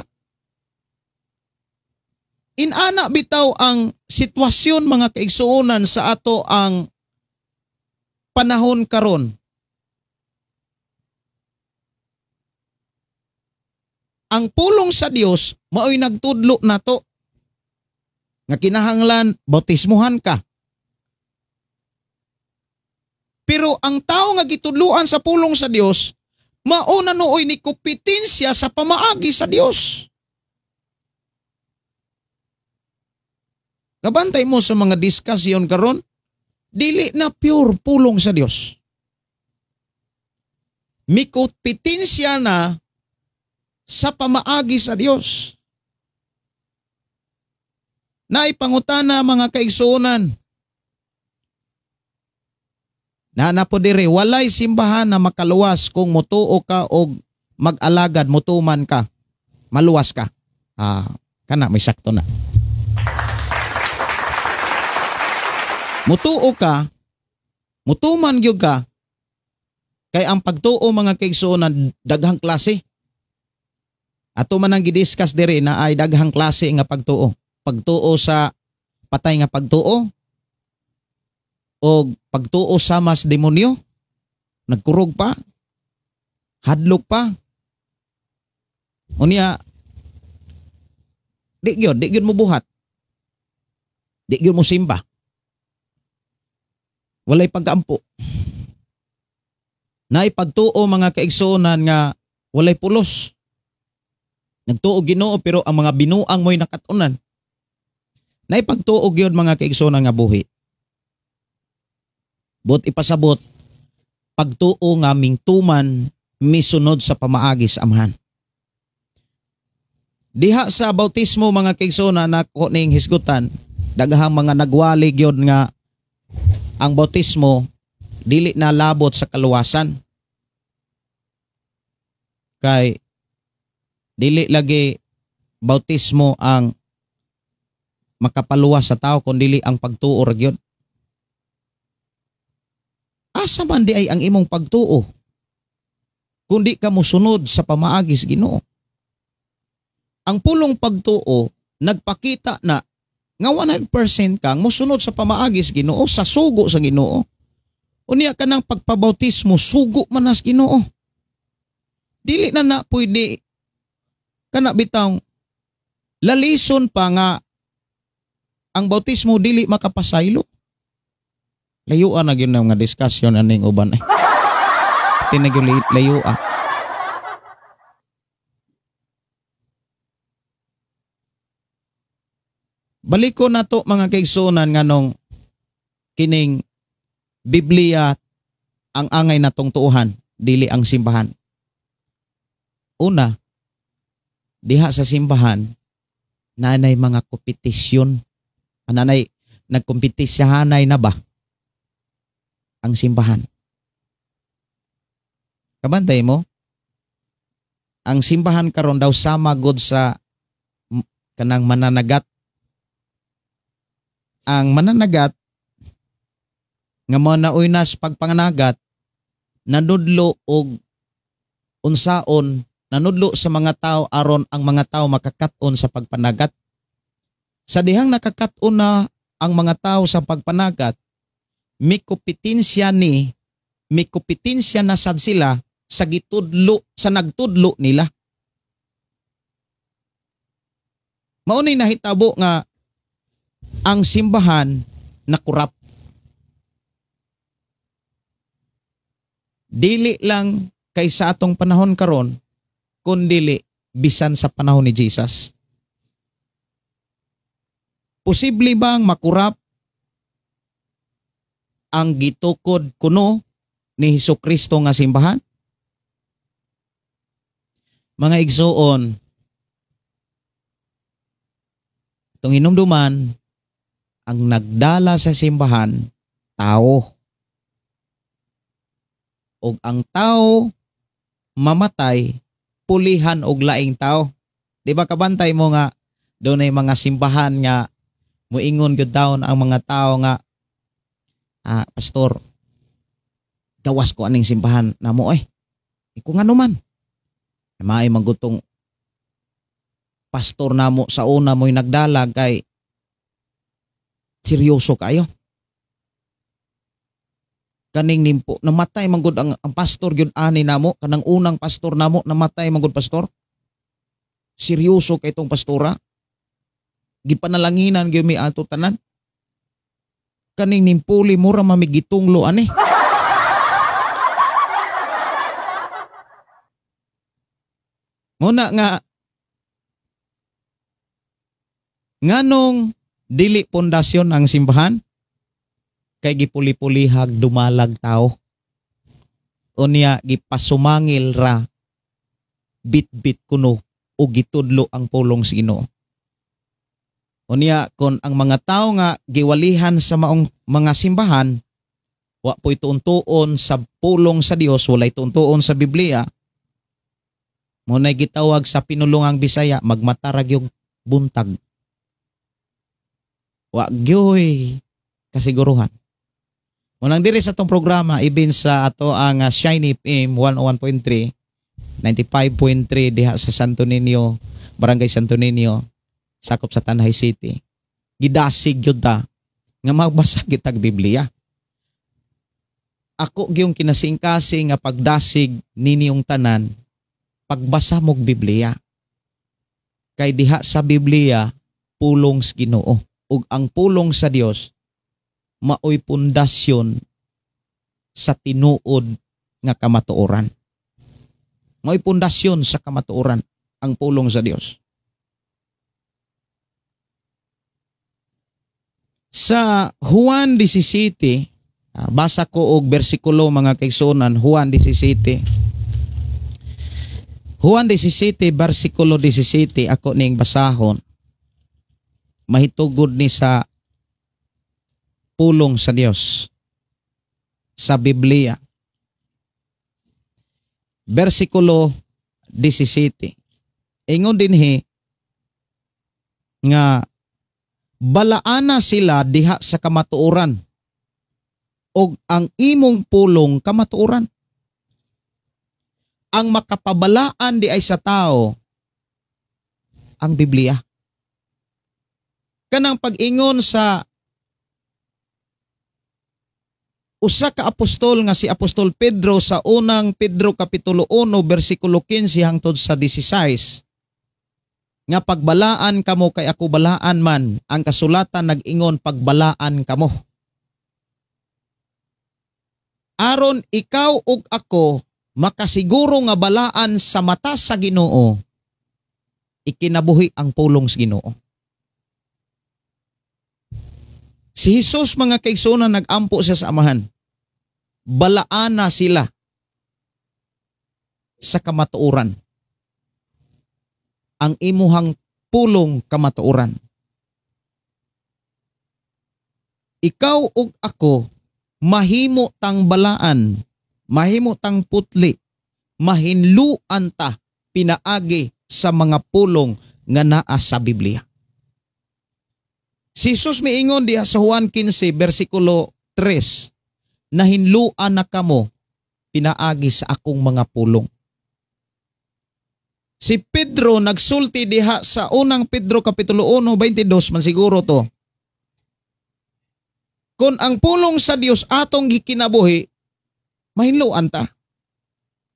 [SPEAKER 1] Inana bitaw ang sitwasyon mga kaigsuonan sa ato ang panahon karon. Ang pulong sa Dios mao'y nagtudlo nato nga kinahanglan bautismuhan ka. Pero ang tao nga gitudluan sa pulong sa Dios mao na nooy ni kompetensya sa pamaagi sa Dios. Kabantay mo sa mga diskusyon karon, dili na pure pulong sa Dios. May kompetensya na sa pamaagi sa Dios. Naipangutana mga kaigsuonan. Na po dire, walay simbahan na makaluwas kung mutuo ka o mag-alagad, mutuman ka, maluwas ka. Kana may sakto na. Mutuo ka, mutuman gyud ka, kay ang pagtuo mga kaigsuonan daghang klase. Ato man ang gidiscuss diri na ay daghang klase nga pagtuo. Pagtuo sa patay nga pagtuo o pagtuo sa mas demonyo, nagkurog pa, hadlok pa. Unya, di gyud mo buhat. Di gyud mo simba. Walay pag-ampo. Naipagtuo mga kaigsuonan nga walay pulos. Nagtuo Ginoo pero ang mga binuang mo'y nakatunan. Naipagtuo gyud mga kaigsuonan nga buhi. But ipasabot, pagtuo nga mingtuman misunod sa pamaagi sa Amahan. Diha sa bautismo mga kaigsuonan na kuning hisgutan, daghang mga nagwali gyud nga ang bautismo dili na labot sa kaluwasan. Kay dili lagi bautismo ang makapaluwas sa tao kundi ang pagtuo ra gyud. Asa man di ay ang imong pagtuo kundi ka mosunod sa pamaagi sa Ginoo. Ang pulong pagtuo nagpakita na nga 100% kang mosunod sa pamaagi sa Ginoo, sa sugo sa Ginoo. Unya ka ng pagpabautismo, sugo man sa Ginoo. Dili na pwede kana bitaw lalison pa nga ang bautismo dili makapasaylo. Layuan na gyud nga diskusyon aning uban. Tinagyo layuan. Baliko na to mga kaigsuonan nganong kining Biblia ang angay natong tuuhan, dili ang simbahan. Una, diha sa simbahan, nanay mga kompetisyon. Nanay, nagkompetisyahanay na ba ang simbahan? Kabantay mo, ang simbahan karon daw sama god sa kanang mananagat. Ang mananagat nga mga nauynas pagpanganagat nanudlo og unsaon, nanudlo sa mga tao aron ang mga tao makakat-on sa pagpanagat. Sa dihang nakakat-on na ang mga tao sa pagpanagat, may kompetensya na sad sila sa gitudlo, sa nagtudlo nila. Maunay nahitabo nga ang simbahan na kurap. Dili lang kay sa atong panahon karon, kundi bisan sa panahon ni Jesus. Posible bang makurap ang gitukod kuno ni Hesukristo nga simbahan? Mga igsuon, itong hinumduman, ang nagdala sa simbahan tao. Og ang tao mamatay pulihan og laing tao. Di ba kabantay mo nga doon ay mga simbahan nga muingon gyud daw ang mga tao nga pastor, gawas ko aning simbahan namo iko nga naman. Maay magutong pastor namo sa una mo'y nagdala kay seryoso kayo. Kaning nimpo namatay manggod ang pastor gyud ani namo, kanang unang pastor namo namatay manggod pastor. Seryoso kay tong pastora. Gipanalanginan gyud mi ato tanan. Kaning nimpuli mura mamigitunglo ani. Muna nga nganong dili pundasyon ang simbahan kay gipuli-pulihag dumalag tao. Unya gipasumangil ra bit-bit kuno o gitudlo ang pulong sa Ginoo. Unya kon ang mga tao nga giwalihan sa maong mga simbahan wa po'y tuon-tuon sa pulong sa Dios, walay tuon-tuon sa Biblia. Muna'y gitawag sa pinulungang Bisaya magmatarag yung buntag. Wa gyoy kasiguruhan. Munang diri sa tong programa ibin sa ato ang Shine FM 101.3 95.3 diha sa Santo Niño, Barangay Santo Niño, sakop sa Tanay City. Gidasig gyud ta nga magbasa kitag Biblia. Ako gyung kinasingkasing nga pagdasig ninyong tanan pagbasa mog Biblia. Kay diha sa Biblia pulong sa Ginoo ug ang pulong sa Dios maoy pundasyon sa tinuod nga kamatuoran. Maoy pundasyon sa kamatuoran ang pulong sa Dios. Sa Juan 17, basa ko og bersikulo mga kaigsunan, Juan 17. Juan 17, versikulo 17, ako ning basahon. Mahitugod ni sa pulong sa Dios sa Biblia. Versikulo 17. Ingon dinhi nga balaana sila diha sa kamatuoran og ang imong pulong kamatuoran. Ang makapabalaan di ay sa tao ang Biblia. Kanang pag-ingon sa usa ka apostol nga si Apostol Pedro sa unang Pedro kapitulo 1 bersikulo 15 hangtod sa 16 nga pagbalaan kamo kay ako balaan man, ang kasulatan nag-ingon pagbalaan kamo. Aron ikaw ug ako makasiguro nga balaan sa mata sa Ginoo, ikinabuhi ang pulong sa Ginoo. Si Jesus mga kaigsunan nag-ampo siya sa Amahan. Balaana sila sa kamatuoran. Ang imuhang pulong kamatuoran. Ikaw ug ako mahimo tang balaan, mahimo tang putli, mahinluan ta pinaagi sa mga pulong nga naa sa Biblia. Si Jesus miingon diha sa Juan 15 bersikulo 3, nahinluan na kamo pinaagi sa akong mga pulong. Si Pedro nagsulti diha sa unang Pedro kapitulo 1:22 man siguro to. Kung ang pulong sa Dios atong gikinabuhi, mahinluan ta.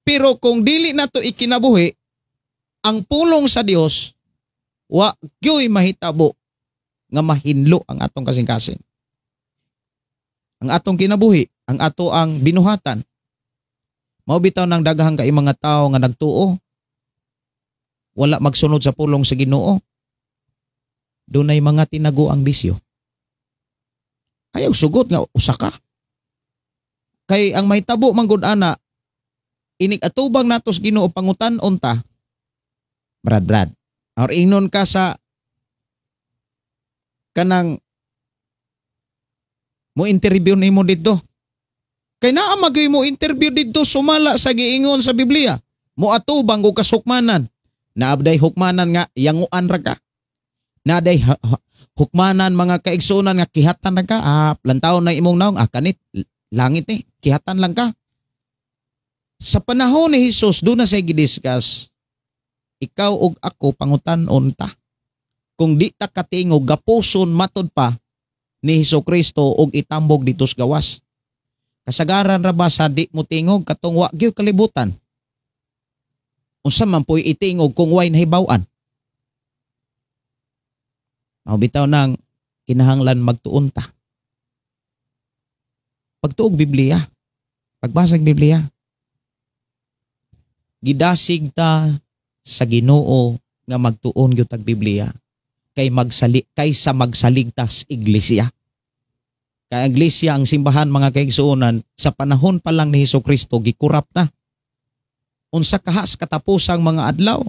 [SPEAKER 1] Pero kung dili na to ikinabuhi, ang pulong sa Dios wa gyoy mahitabo nga mahinlo ang atong kasing-kasing. Ang atong kinabuhi, ang ato ang binuhatan. Mao bitaw nang daghang kay mga tao nga nagtuo, wala magsunod sa pulong sa Ginoo. Dunay mga tinago ang bisyo. Ayaw sugot nga usa ka. Kay ang mahitabo manggod ana, inig atubang natos Ginoo pangutan-on ta. Brad. Or ingnon ka sa kanang Mo interview nimo dito. Kay naa magay mo interview dito sumala sa giingon sa Biblia. Mo atubang og kasukmanan. Naabday hukmanan nga yanguan ra ka. Naday hukmanan mga kaigsunan nga kihatan ra ka. Lantaw na imong naong kanit langit ni kihatan lang ka. Sa panahon ni Jesus do na say gidiscuss. Ikaw ug ako pangutan-on ta. Kung di ta katingog gapuson matod pa ni Hesukristo og itambog dito sa gawas. Kasagaran ra ba sa di mo tingog katong wa gyud kalibutan? Unsa man po'y itingog kung way nahibaw-an? Bitaw nang kinahanglan magtuon ta. Pagtuog Biblia, pagbasag Biblia, gidasig ta sa Ginoo nga magtuon gyud tag Biblia kaysa magsaligtas iglesia. Kay iglesia ang simbahan mga kaigsuonan sa panahon pa lang ni Hesukristo gikurap na. Unsa kaha sa katapusang mga adlaw.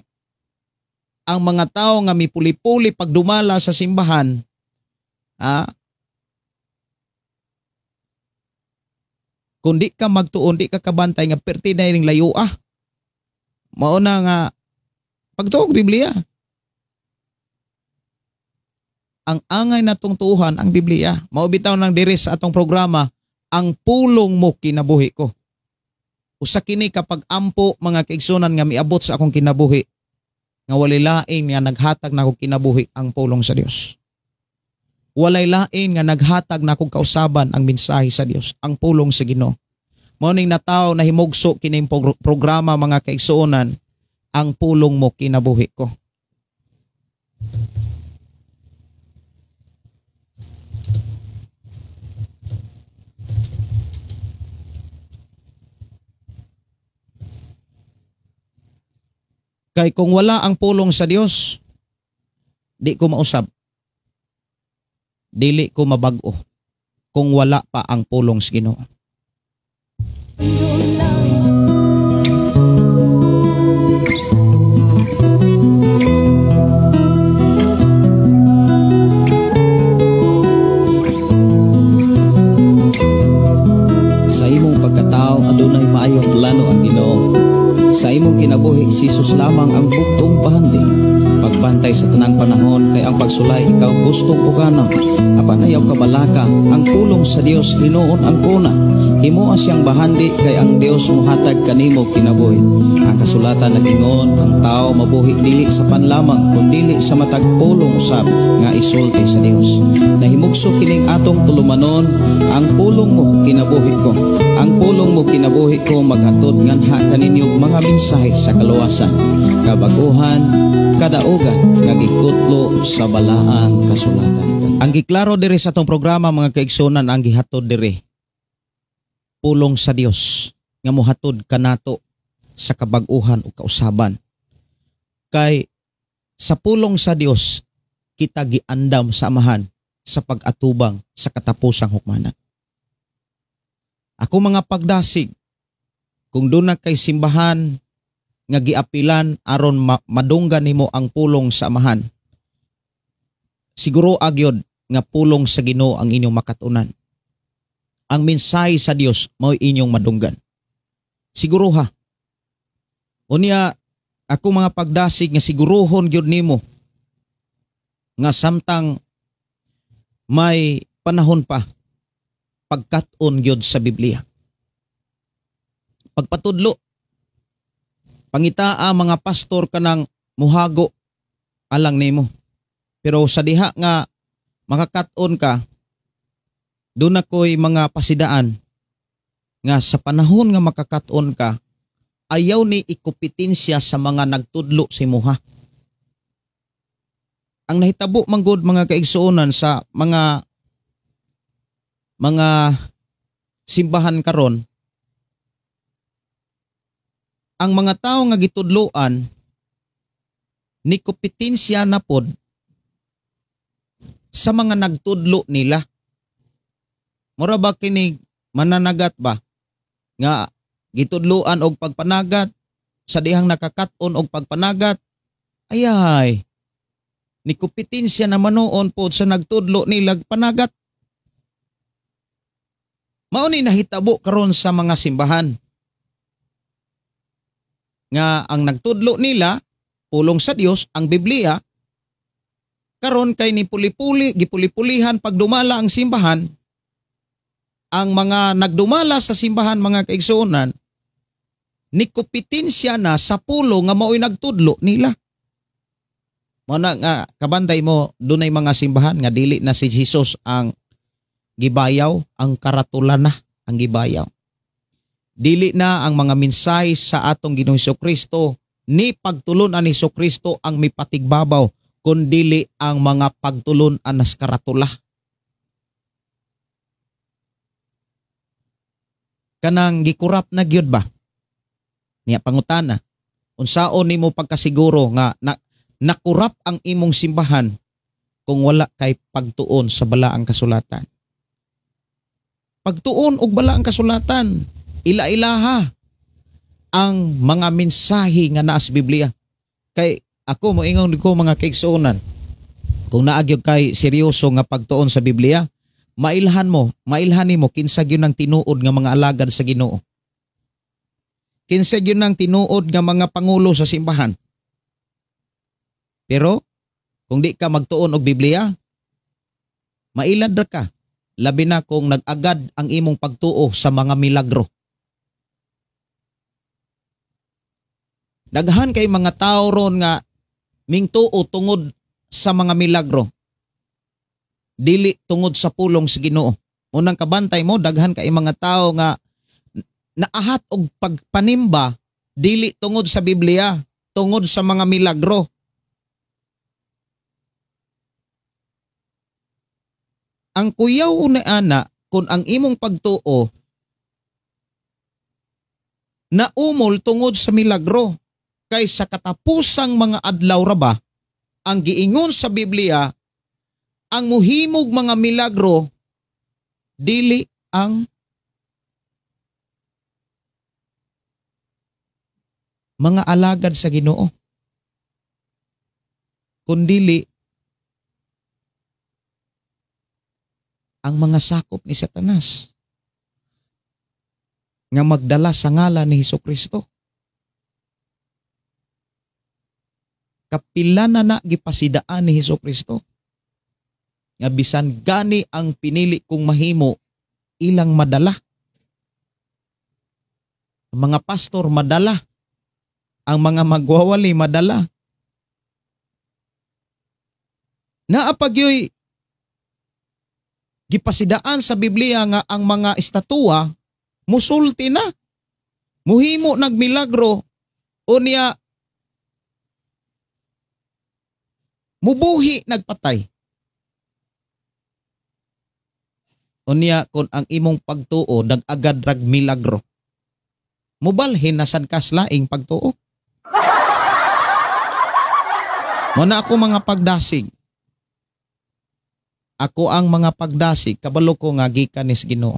[SPEAKER 1] Ang mga tao nga mipuli-puli pagdumala sa simbahan, kung di ka magtuon, di ka kabantay nga perti na yung layo mauna nga pagtuog Biblia. Ang angay natong tuhan ang Biblia. Maubitaw ng diri sa atong programa, ang pulong mo kinabuhi ko. Usa kini kapag ampo mga kaigsunan nga miabot sa akong kinabuhi, nga walay lain nga naghatag na akong kinabuhi ang pulong sa Dios. Walay lain nga naghatag na akong kausaban ang mensahe sa Dios, ang pulong sa Ginoo. Mao ning nataw na himugso kining programa mga kaigsuonan, ang pulong mo kinabuhi ko. Kay kung wala ang pulong sa Dios, di ko mausab. Dili ko mabag-o kung wala pa ang pulong sa Ginoo.
[SPEAKER 7] Sa imong pagkatao adunay maayong plano ang Ginoo. Sa imong kinabuhi si Jesus lamang ang bugtong pahandi. Pagbantay sa tanang panahon kay ang pagsulay ikaw gustong pukanang. Apan ayaw kabalaka ang pulong sa Dios hinuon ang kuna. Himuha siyang bahandi kay ang Dios muhatag kanimo kinabuhi. Ang kasulatan nagingon ang tao mabuhi dili sa panlamang kundi sa matag pulong usab nga isulti sa Dios. Nahimugso kining atong tulumanon ang pulong mo kinabuhi ko. Ang pulong mo kinabuhi ko maghatod nganha kaninyong mga mensahe sa kaluwasan, kabaguhan, kadaugan nga gikutlo sa balaang kasulatan.
[SPEAKER 1] Ang giklaro diri sa atong programa mga kaigsunan ang gihatod diri. Pulong sa Dios nga mohatod kanato sa kabaguhan o kausaban. Kay sa pulong sa Dios kita giandam sa amahan sa pag-atubang sa katapusang hukmanan. Ako mga pagdasig, kung doon na kay simbahan nga giapilan aron madunggan nimo ang pulong sa amahan, siguro agyod nga pulong sa Ginoo ang inyong makatunan. Ang mensahe sa Dios mao inyong madunggan. Siguro ha. Unya ako mga pagdasig nga sigurohon gyud nimo nga samtang may panahon pa pagkat-on gyud sa Biblia. Pagpatudlo, pangitaa mga pastor kanang muhago alang nimo. Pero sa diha nga makakat-on ka, doon ako'y mga pasidaan nga sa panahon nga makakat-on ka, ayaw ni ikupitensya sa mga nagtudlo si muha. Ang nahitabo manggod mga kaigsuonan sa mga simbahan karon, ang mga tao nga gitudloan ni kompetensya na pod sa mga nagtudlo nila. Mura ba kini mananagat ba nga gitudloan og pagpanagat sa dihang nakakat-on og pagpanagat? Ayay, ni kompetensya na manoon pod sa nagtudlo nila panagat. Mao ni nahitabo karon sa mga simbahan nga ang nagtudlo nila pulong sa Dios ang Biblia karon kay ni gipuli-pulihan pag dumala ang simbahan. Ang mga nagdumala sa simbahan mga kaigsuonan nikupitensya na sa pulong nga mao'y nagtudlo nila. Mo na nga kabantay mo dunay mga simbahan nga dili na si Jesus ang gibayaw, ang karatulan na ang gibayaw. Dili na ang mga mensahe sa atong Ginoong Hesukristo ni pagtulon-an ni Hesukristo ang mipatigbabaw, kundili ang mga pagtulon-an nas karatula. Kanang gikurap na gyud ba? Niya pangutana, unsaon nimo pagkasiguro nga nakurap ang imong simbahan kung wala kay pagtuon sa balaang kasulatan? Pagtuon og balaang kasulatan, ila-ilaha ang mga mensahe nga naa sa Biblia. Kay ako moingon ko mga kaigsuonan, kung naagyog kay seryoso nga pagtuon sa Biblia, mailhan nimo kinsa gyud ang tinuod nga mga alagad sa Ginoo. Kinsa gyud ang tinuod nga mga pangulo sa simbahan. Pero kung di ka magtuon og Biblia, mailad ra ka. Labi na kung nag-agad ang imong pagtuo sa mga milagro. Daghan kay mga tao ron nga mingtuo tungod sa mga milagro. Dili tungod sa pulong sa Ginoo. Unang kabantay mo, daghan kay mga tao nga naahat og pagpanimba dili tungod sa Biblia, tungod sa mga milagro. Ang kuyaw na ana kung ang imong pagtuo naumol tungod sa milagro, kay sa katapusang mga adlaw ra ba ang giingon sa Biblia ang muhimog mga milagro dili ang mga alagad sa Ginoo, kundili ang mga sakop ni Satanas nga magdala sa ngalan ni Hesukristo. Kapila na gipasidaan ni Hesukristo nga bisan gani ang pinili kong mahimo ilang madala. Ang mga pastor madala, ang mga magwawali madala. Naapagyoy gipasidaan sa Biblia nga ang mga estatua musulti na. Muhimo nagmilagro o niya mubuhi nagpatay. O niya kung ang imong pagtuo nag-agad rag milagro, mubalhin na sad kaslaing pagtuo. Muna ako mga pagdasig. Ako ang mga pagdasig, kabalo ko nga gikan ni Ginoo.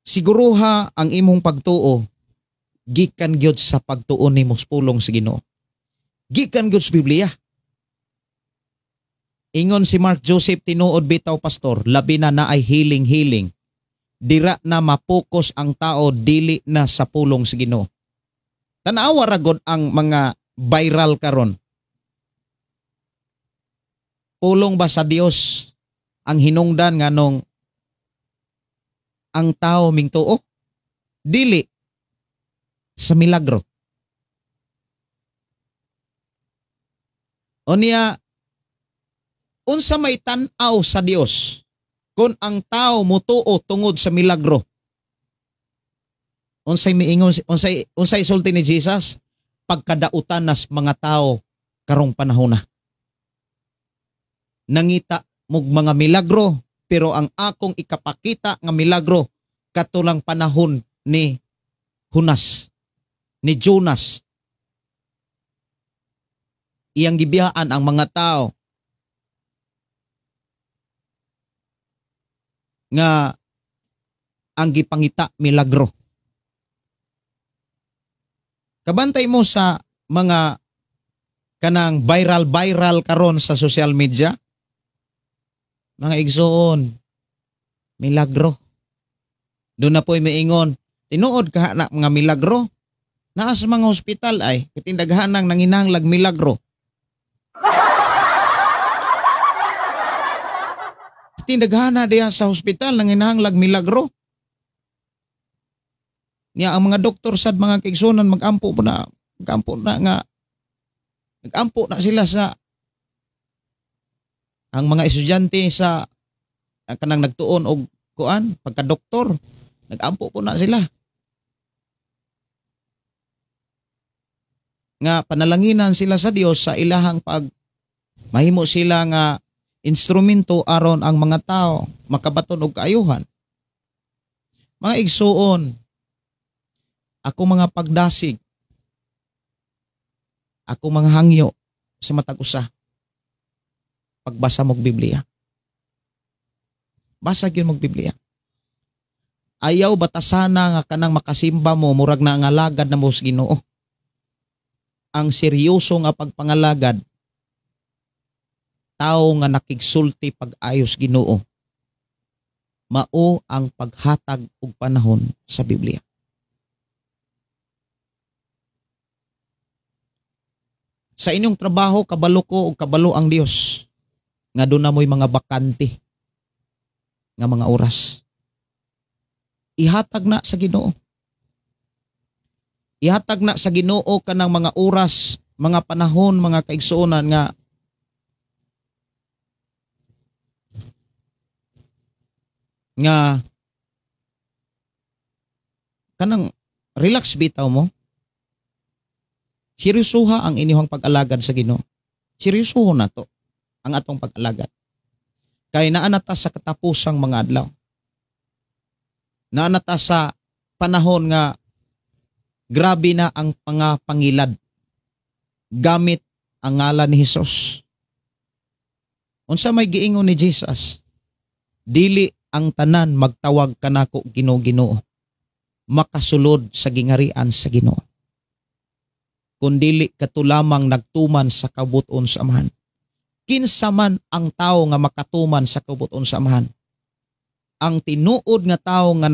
[SPEAKER 1] Siguruha ang imong pagtuo gikan gyud sa pagtuon nimo sa pulong sa Ginoo. Gikan gyud sa Biblia. Ingon si Mark Joseph tinuod bitaw pastor, labi na naay hiling-hiling. Dira na mapokus ang tao dili na sa pulong sa Ginoo. Tanawa ra gud ang mga viral karon. Pulong ba sa Dios ang hinungdan nga nung ang tao mingtuo? Dili sa milagro. O niya, unsa may tan-aw sa Dios kung ang tao mutuo tungod sa milagro? Unsay miingon, unsay sulti ni Jesus? Pagkadautan nas mga tao karong panahon na. Nangita mog mga milagro, pero ang akong ikapakita nga milagro katulang panahon ni Hunas, ni Jonas. Iyang gibiyaan ang mga tao nga ang gipangita milagro. Kabantay mo sa mga kanang viral karon sa social media. Mga igsoon, milagro. Doon na po'y maingon, tinuod ka na mga milagro. Naa sa mga hospital ay, kitindaghan ng nanginahanglag milagro. Kitindaghan na diya sa hospital nanginahanglag milagro. Niya ang mga doktor sad mga kaigsunan magampo na sila sa ang mga estudyante sa kanang nagtuon og kuan pagka-doktor, nagampo po na sila. Nga panalanginan sila sa Dios sa ilahang pag mahimo sila nga instrumento aron ang mga tao makabaton og kaayuhan. Mga igsuon, ako mga pagdasig, ako mga hangyo sa matag usa. Pagbasa mog Biblia. Basa gyud mog Biblia. Ayaw batasana nga kanang makasimba mo murag na nga alagad na mo sa Ginoo. Ang seryoso nga pagpangalagad tao nga nakigsulti pag-ayos Ginoo. Mao ang paghatag og panahon sa Biblia. Sa inyong trabaho kabalo ko ug kabalo ang Dios. Nga doon na mo'y mga bakante nga mga oras. Ihatag na sa Ginoo. Ihatag na sa Ginoo kanang mga oras, mga panahon, mga kaigsuonan nga kanang relax bitaw mo. Seryosoha ang inyong pag-alagad sa Ginoo. Seryosoho na to ang atong pag-alagad. Kay naanata sa katapusang mga adlaw. Naanata sa panahon nga grabe na ang mga pangilad gamit ang ngalan ni Hesus. Unsa may giingon ni Jesus? Dili ang tanan magtawag kanako Ginoo, makasulod sa gingarian sa Ginoo. Kundili katulamang nagtuman sa kabuton sa Amahan. Kinsa man ang tao nga makatuman sa kabuton sa Amahan. Ang tinuod nga tao nga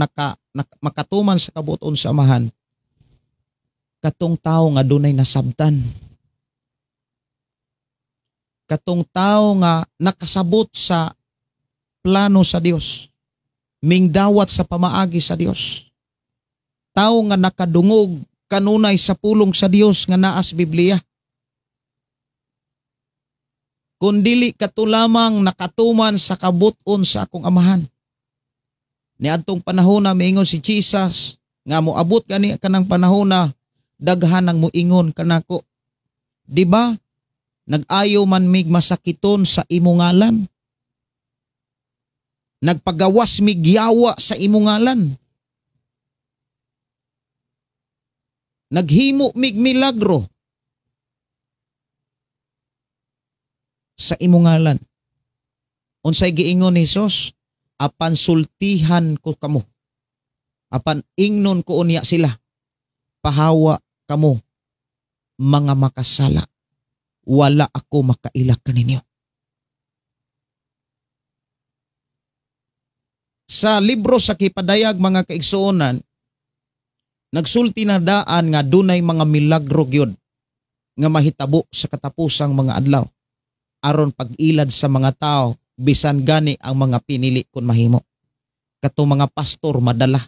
[SPEAKER 1] makatuman sa kabuton sa Amahan, katong tao nga dunay nasabtan. Katong tao nga nakasabot sa plano sa Dios. Mingdawat sa pamaagi sa Dios. Tao nga nakadungog kanunay sa pulong sa Dios nga naas Biblia. Kundili katulamang nakatuman sa kabuton sa akong Amahan. Niadtong panahon na miingon si Jesus nga moabot gani kanang panahon na daghan ang moingon kanako. Di ba? Nag-ayo man mig masakiton sa imong ngalan. Nagpagawas mig yawa sa imong ngalan. Naghimo mig milagro sa imong ngalan. Unsay giingon ni Hesus? Apan sultihan ko kamo. Apan ingnon ko unya sila. Pahawa kamo mga makasala. Wala ako makailak kaninyo. Sa libro sa Kipadayag mga kaigsuonan, nagsulti na daan nga dunay mga milagro gyud nga mahitabo sa katapusang mga adlaw aron pag-ilad sa mga tao bisan gani ang mga pinili kun mahimo. Katong mga pastor madala,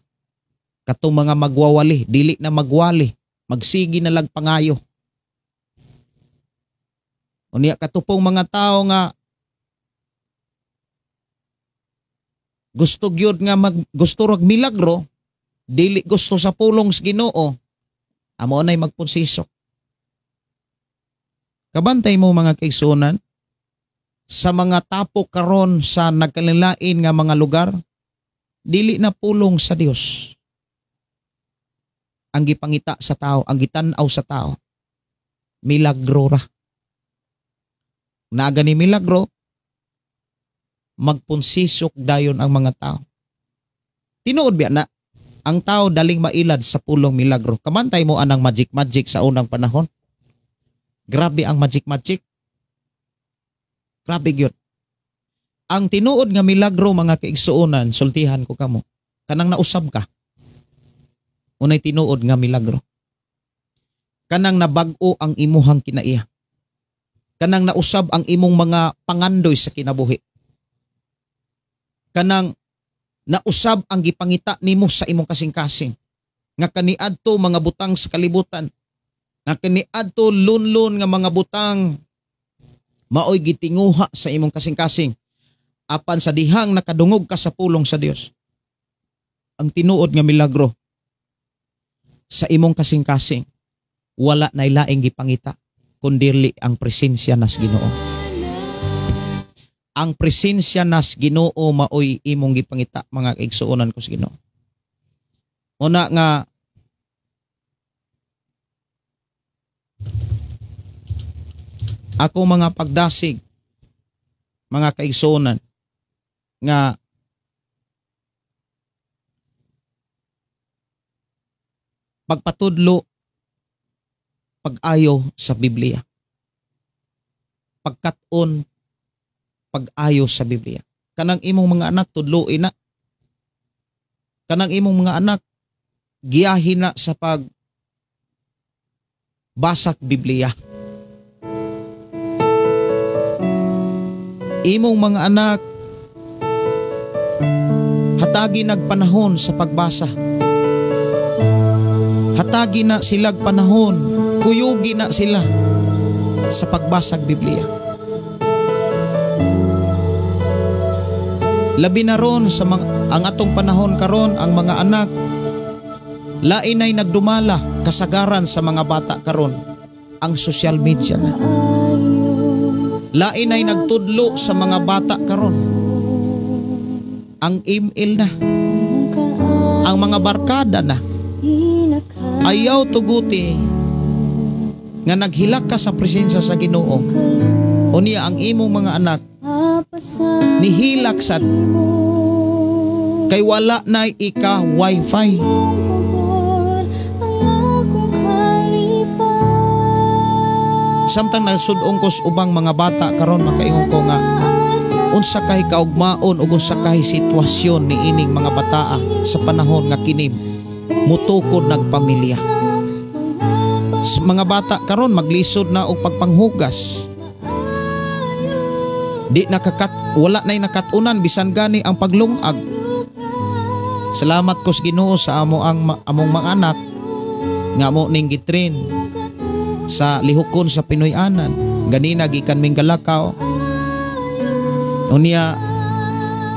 [SPEAKER 1] katong mga magwawali dili na magwali, magsigi na lag pangayo. Unya katupong mga tao nga gusto gyud nga gusto rag milagro, dili gusto sa pulong sa Ginoo, amo nay magpunsisok. Kabantay mo mga kaigsuonan, sa mga tapok karon sa nagkalilain nga mga lugar, dili na pulong sa Dios ang gipangita sa tao, ang gitan-aw sa tao. Milagro ra. Naga ni milagro, magpunsisok dayon ang mga tao. Tinuod biya na ang tao daling mailad sa pulong milagro. Kamantay mo anang magic sa unang panahon. Grabe ang magic. Grabe gyud. Ang tinuod nga milagro mga kaigsuonan, sultihan ko kamo. Kanang nausab ka. Unay tinuod nga milagro. Kanang nabag-o ang imuhang kinaiya. Kanang nausab ang imong mga pangandoy sa kinabuhi. Kanang nausab ang gipangita nimo sa imong kasing-kasing. Nga kaniadto mga butang sa kalibutan. Nga kaniadto lunlon nga mga butang maoy gitinguha sa imong kasing-kasing. Apan sa dihang nakadungog ka sa pulong sa Dios. Ang tinuod nga milagro sa imong kasing-kasing wala na ilaing gipangita kundi ang presensya nas Ginoo. Ang presensya nas Ginoo maoy imong gipangita mga kaigsuonan ko sa Ginoo. Una nga ako mga pagdasig mga kaigsuonan nga pagpatudlo pag-ayo sa Biblia. Pagkat-on pag-ayo sa Biblia. Kanang imong mga anak tudluin na. Kanang imong mga anak giyahin na sa pag basak Biblia. Imong mga anak hatagi nagpanahon sa pagbasa. Hatagi na silag panahon, kuyugi na sila sa pagbasag Biblia. Labi na ron sa ang atong panahon karon ang mga anak lain ay nagdumala kasagaran sa mga bata karon ang social media na. Lain ay nagtudlo sa mga bata karon ang email na, ang mga barkada na. Ayaw tuguti nga naghilak ka sa presensya sa Ginoo. Unya ang imong mga anak nihilak sad kay wala na ika wifi. Samtang nasudong ko sa ubang mga bata karon makaingon ko nga unsa kay kaugmaon ug unsa kay sitwasyon ni ining mga bataa sa panahon nga kinim mutukod nagpamilya. Mga bata karon maglisod na og pagpanghugas. Di wala nay nakatunan bisan gani ang paglungag. Salamat ko sa Ginoo sa among mga anak nga mo ning gitrain sa lihokon sa Pinoy-anan. Ganina gikan ming Galakaw. Unya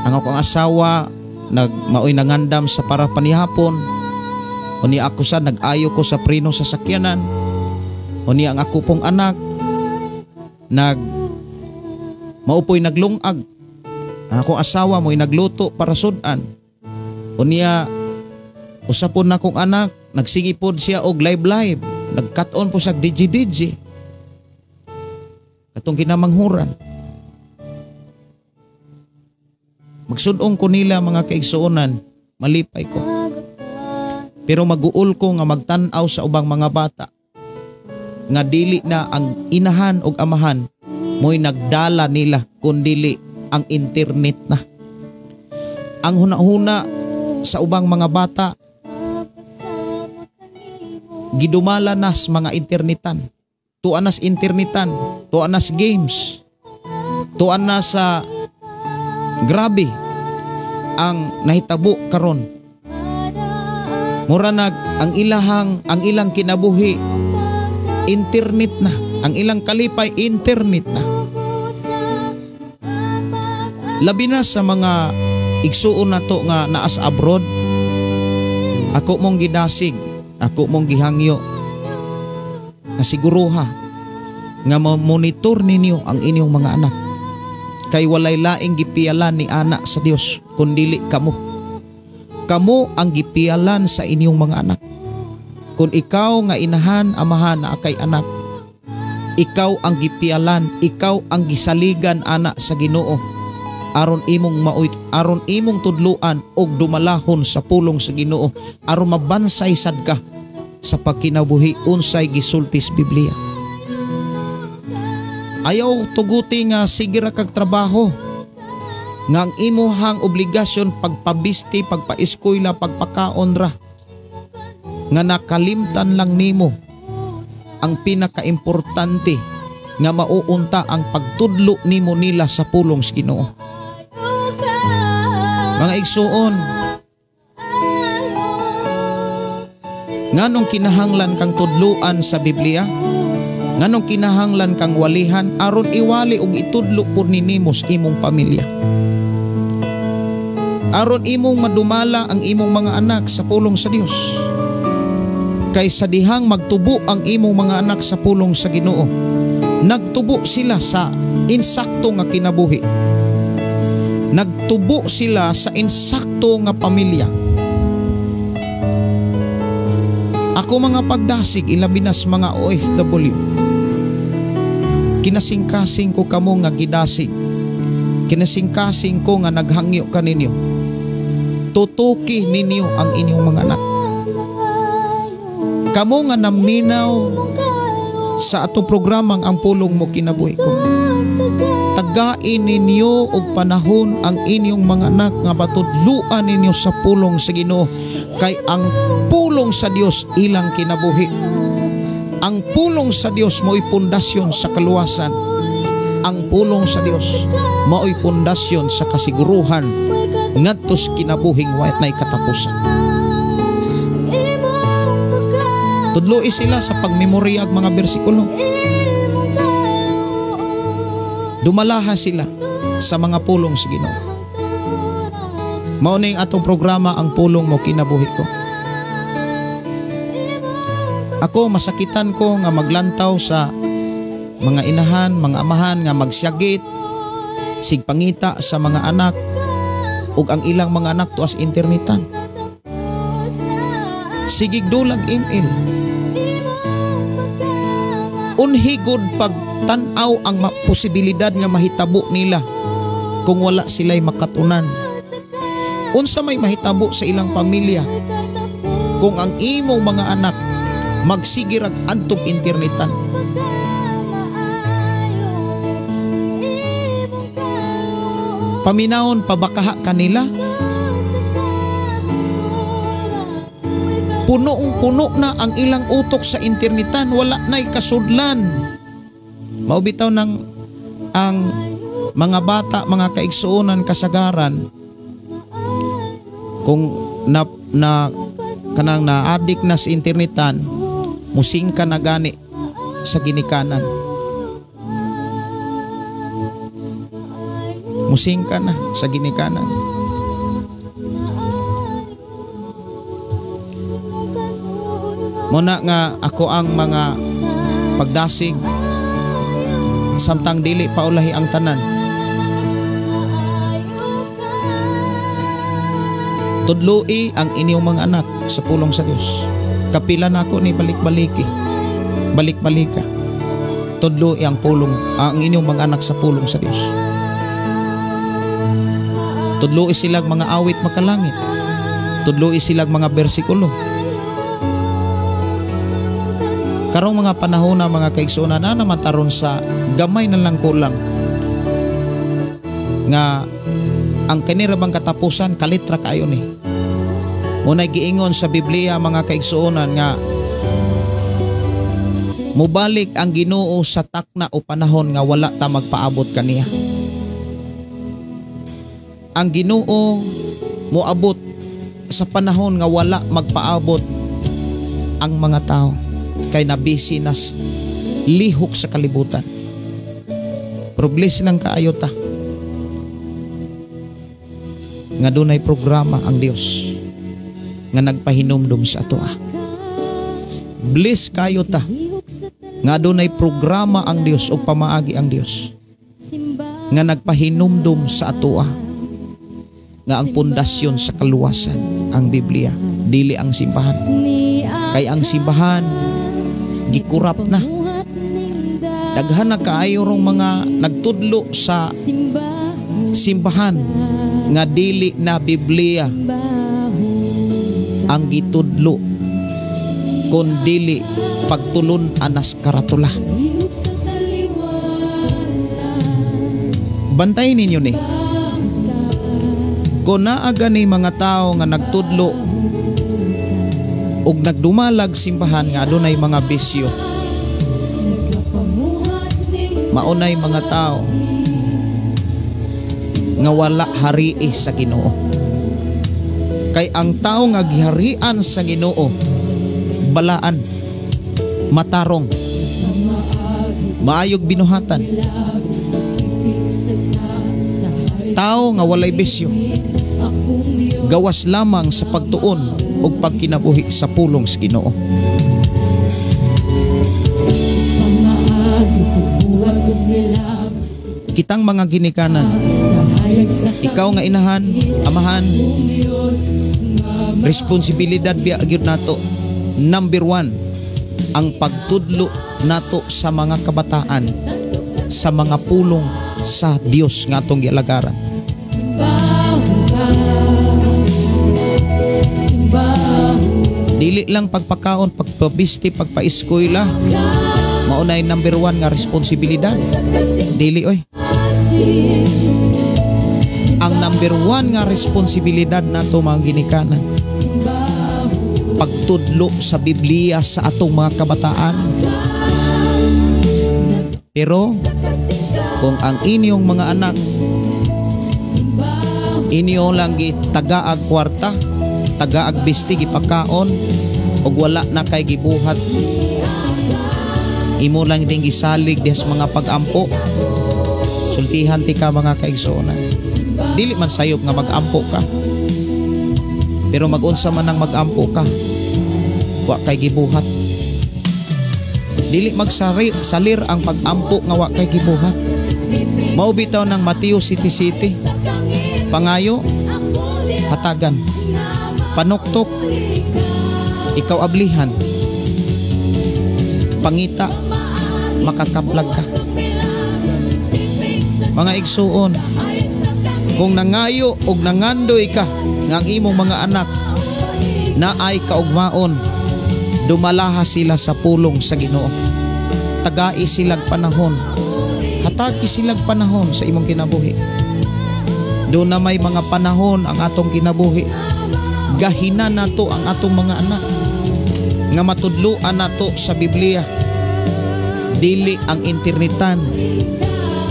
[SPEAKER 1] ang akong asawa maoy nangandam sa para panihapon. Unya ako sa nag-ayo ko sa preno sa sakyanan. Unya ang ako pong anak maupoy naglungag. Ang akong asawa mo'y nagluto para sudan. Unya usapon na kong anak nagsigipod siya og live. Nagkat-on po sa DJ. Katong kinamanghuran. Magsudong ko nila mga kaigsuonan, malipay ko. Pero mag-uul ko nga magtanaw sa ubang mga bata nga dili na ang inahan o amahan mo'y nagdala nila kundili ang internet na. Ang huna-huna sa ubang mga bata gidumala nas mga internetan. Tuan nas internetan, tuan nas games. Tuan na sa grabe ang nahitabo karon. Mura ang ilang kinabuhi internet na, ang ilang kalipay internet na. Labi na sa mga igsuon na to nga naas abroad. Ako mong gidasig, ako mong gihangyo nga siguruha nga monitor ninyo ang inyong mga anak. Kay walay laing gipialan ni anak sa Dios kundili kamo. Kamo ang gipialan sa inyong mga anak. Kung ikaw nga inahan, amahan na akay anak, ikaw ang gipialan, ikaw ang gisaligan anak sa Ginoo. Aron imong tudluan og dumalahon sa pulong sa Ginoo, aron mabansay sad ka sa pagkinabuhi unsay gisultis Biblia. Ayaw tuguti nga sige ra kag trabaho. nga ang imuhang obligasyon pagpabisti, pagpaeskwela, pagpakaon ra, nga nakalimtan lang nimo ang pinakaimportante nga mauunta ang pagtudlo nimo nila sa pulong sa Ginoo. Mga igsuon, nganong kinahanglan kang tudluan sa Biblia? Nganong kinahanglan kang walihan aron iwali og itudlo pud ninimo sa imong pamilya? Aron imong madumala ang imong mga anak sa pulong sa Dios. Kay sa dihang magtubo ang imong mga anak sa pulong sa Ginoo, nagtubo sila sa insakto nga kinabuhi. Nagtubo sila sa insakto nga pamilya. Ako mga pagdasig, ilabinas mga OFW, kinasingkasing ko kamo nga gidasig, kinasingkasing ko nga naghangyo kaninyo, tutuki ninyo ang inyong mga anak. Kamo nga naminaw sa atong programang ang pulong mo kinabuhi ko, tagain ninyo og panahon ang inyong mga anak nga matudluan ninyo sa pulong sa Ginoo, kay ang pulong sa Dios ilang kinabuhi. Ang pulong sa Dios mo'y pundasyon sa kaluwasan. Ang pulong sa Dios mo'y pundasyon sa kasiguruhan ngadtos kinabuhing wait na'y katapusan. Tudloi sila sa pagmemorya ang mga bersikulo. Dumalaha sila sa mga pulong sa Ginoo. Mao ning atong programa ang pulong mo kinabuhi ko. Ako masakitan ko nga maglantaw sa mga inahan, mga amahan nga magsyagit, sigpangita sa mga anak ug ang ilang mga anak tuas internetan. Sigig dulag email. Unhigod pagtan-aw ang posibilidad nga mahitabo nila kung wala sila'y makatunan. Unsa may mahitabo sa ilang pamilya kung ang imong mga anak magsigirag antog internetan. Paminahon pabakaha kanila. Puno na ang ilang utok sa internetan, wala na'y kasudlan. Maubitaw ng ang mga bata, mga kaigsuonan, kasagaran, kung kanang na-addict na sa internetan, musing ka na gani sa ginikanan. Musing ka na sa ginikanan. Muna nga ako ang mga pagdasig, samtang dili paulahi ang tanan. Tudloi ang inyong mga anak sa pulong sa Dios. Kapila na ako ni balik-baliki, balik-balika. Tudloi ang pulong, ang inyong mga anak sa pulong sa Dios. Tudloi silang mga awit makalangit. Tudloi silang mga bersikulo. Karong mga panahon na mga kaigsuonan na naman taron sa gamay na lang kulang nga ang kanirabang katapusan kalitra kayo ni. Muna'y giingon sa Biblia mga kaigsuonan nga mubalik ang Ginoo sa takna o panahon nga wala ta magpaabot kaniya. Ang Ginoo moabot sa panahon nga wala magpaabot ang mga tao, kay nabisi nas lihok sa kalibutan. Progress lang kaayo ta nga dunay programa ang Dios nga nagpahinumdum sa atoa. Bless kayo ta nga dunay programa ang Dios o pamaagi ang Dios nga nagpahinumdum sa atoa, nga ang pundasyon sa kaluwasan ang Biblia, dili ang simbahan. Kay ang simbahan gikurap na. Daghan na kaayo rong mga nagtudlo sa simbahan nga dili na Biblia ang gitudlo, kun dili pagtulon anas karatula. Bantayin ninyo ni Kung naaga ni mga tao nga nagtudlo ug nagdumalag simbahan nga adunay mga bisyo, maunay mga tao nga wala harii sa Ginoo. Kay ang tao nga giharian sa Ginoo, balaan, matarong, maayog binuhatan. Tao nga walay bisyo, gawas lamang sa pagtuon o pagkinabuhi sa pulong sa Ginoo. Kitang mga ginikanan, ikaw nga inahan, amahan, responsibilidad biya gyud nato. Number 1, ang pagtudlo nato sa mga kabataan, sa mga pulong sa Dios nga atong gialagaran. Dili lang pagpakaon, pagpabisti, pagpa-eskwela, maunay number 1 nga responsibilidad. Dili oy. Ang number 1 nga responsibilidad nato mga ginikanan, pagtudlo sa Biblia sa atong mga kabataan. Pero kung ang inyong mga anak inyo lang tagaag kwarta, tagaag bisti gipakaon ug wala na kay gibuhat, imo lang ding gisalig des mga pag-ampo, sultihan ti ka mga kaigsuonan. Dili man sayop nga mag-ampo ka, pero mag-unsa man ang mag-ampo ka, wa kay gibuhat. Dili magsalir ang pag-ampo nga wa kay gibuhat. Mao bitaw ng Mateo 7:7, pangayo hatagan, panuktok ikaw ablihan, pangita makakaplag ka. Mga igsuon, kung nangayo og nangandoy ka nga ang imong mga anak naay kaugmaon, dumalaha sila sa pulong sa Ginoo. Tagai silang panahon, hatagi silang panahon sa imong kinabuhi. Doon na may mga panahon ang atong kinabuhi, gahina nato ang atong mga anak nga matudluan nato sa Biblia. Dili ang internetan.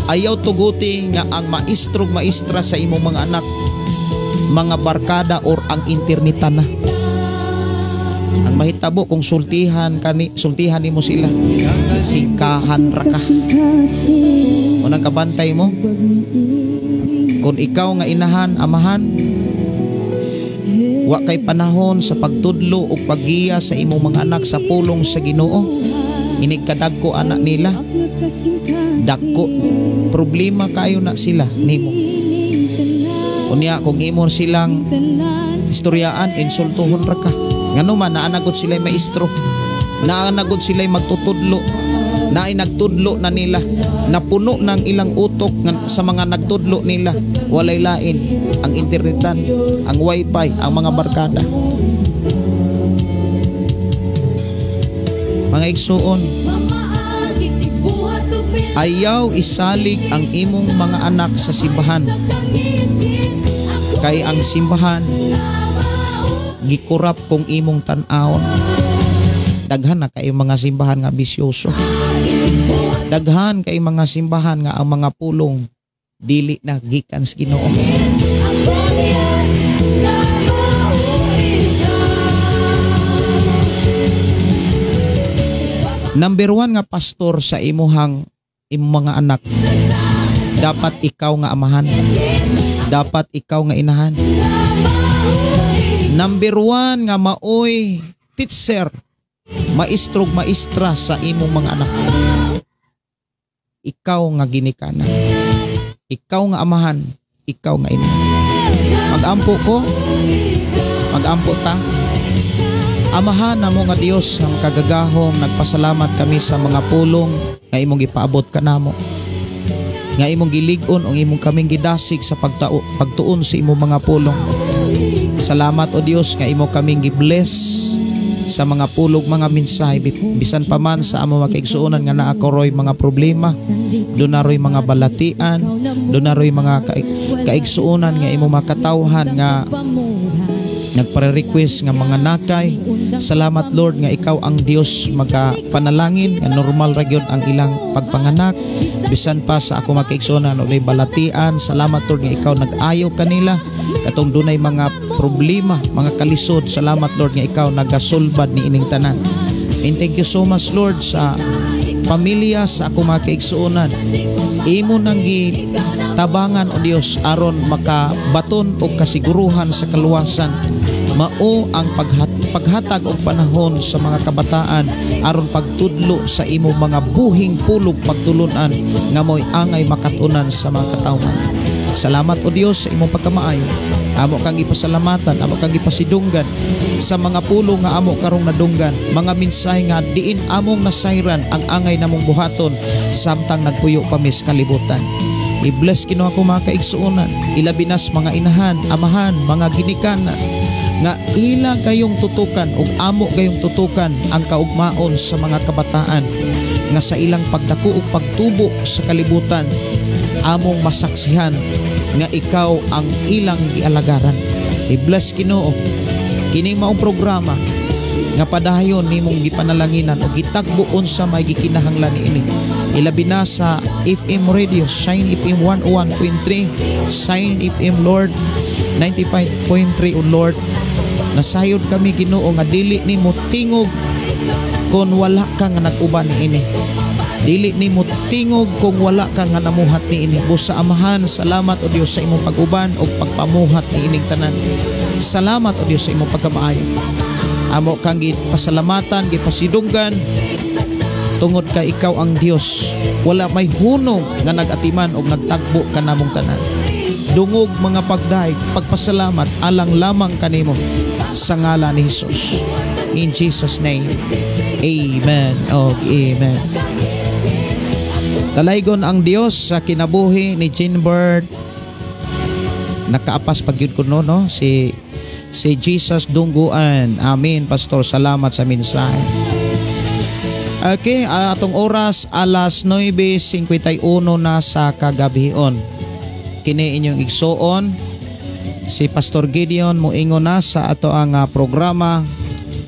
[SPEAKER 1] Ayaw tuguti nga ang maestrog maestra sa imong mga anak mga barkada or ang internetan na. Ang mahitabo kung sultihan nimo sila, singkahan ra ka. Unang kabantay mo, kung ikaw nga inahan, amahan, wa kay panahon sa pagtudlo o paggiya sa imong mga anak sa pulong sa Ginoo, inigkadagko anak nila, dagko problema kayo na sila nimo. Unya kung imo silang istoryaan, insultuhon ra ka. Ngano man naanagod sila'y maestro, naanagod sila'y magtutudlo, naay nagtudlo na nila, napuno ng ilang utok sa mga nagtudlo nila. Walay lain ang internetan, ang wifi, ang mga barkada. Mga igsuon, ayaw isalig ang imong mga anak sa simbahan, kay ang simbahan gikurap kung imong tan-aon. Daghan na kay mga simbahan nga bisyoso, daghan kay mga simbahan nga ang mga pulong dili na gikan sa Ginoo. Number 1 nga pastor sa imong mga anak, dapat ikaw nga amahan, dapat ikaw nga inahan. Number 1 nga maoy teacher, maestrog maestra sa imong mga anak, ikaw nga ginikanan, ikaw nga amahan, ikaw nga inahan. Mag-ampo ko, mag-ampo ta. Amahan na mo nga Dios ang kagagahom, nagpasalamat kami sa mga pulong nga imong gipaabot kanamo, nga imong gilig-on o imong kaming gidasig sa pagtuon sa imong mga pulong. Salamat o Dios nga imo kaming gi-bless sa mga pulog mga mensahe, bisan pa man sa amo makaigsuonan nga naa ko roy mga problema, doon na roy mga balatian, doon na roy mga kaigsuonan nga imo makatawhan nga nagpare-request nga mga nakay. Salamat Lord nga ikaw ang Dios magapanalangin nga normal ra gyud ang ilang pagpanganak bisan pa sa ako makaigsuonan o balatian. Salamat Lord nga ikaw nag-ayo kanila katong dunay mga problema, mga kalisod. Salamat Lord nga ikaw nagasulbad ni ining tanan. And thank you so much Lord sa pamilya sa ako makaigsuonan. Imo nang gitabangan o Dios aron makabaton og kasiguruhan sa kaluwasan. Mao ang paghatag og panahon sa mga kabataan aron pagtudlo sa imo mga buhing pulog pagtulunan nga mo'y angay makatunan sa mga katawhan. Salamat o Dios sa imong pagkamaayo. Amo kang ipasalamatan, amo kang ipasidunggan sa mga pulo nga amo karong nadunggan, mga minsay nga diin among nasayran ang angay namong buhaton samtang nagpuyo pa mis kalibutan. I-bless kino ako mga kaigsuonan, ilabinas mga inahan, amahan, mga ginikanan nga ila kayong tutukan ug amo kayong tutukan ang kaugmaon sa mga kabataan nga sa ilang pagdako ug pagtubo sa kalibutan among masaksihan nga ikaw ang ilang gialagaran. I-bless Ginoo kining maong programa nga padayon nimong gipanalanginan o gitagbo unsa may gikinahanglan niini. Ilabi na sa FM Radio, Shine FM 101.3, Shine FM Lord 95.3 o Lord. Nasayod kami Ginoo nga dili nimo tingog kung wala ka nga nag-uban niini. Dili nimo tingog kung wala ka nga namuhat niini. Busa amahan, salamat o Dios sa imong pag-uban o pagpamuhat niining tanan. Salamat o Dios sa imong pagkamaayo. Amo kang gipasalamatan, gipasidunggan tungod kay ikaw ang Dios. Wala may hunong nga nagatiman o nagtagbo kanamong tanan. Dungog mga pagdaig, pagpasalamat alang lamang kanimo sa ngalan ni Jesus. In Jesus name, amen. Amen. Dalaygon ang Dios sa kinabuhi ni Jinbert. Nakaapas pagyud ko no si Jesus Dungguan. Amen, Pastor. Salamat sa mensahe. Okay, atong oras alas 9:51 na sa kagabion. Kini inyong igsuon si Pastor Gideon moingon na sa ato ang programa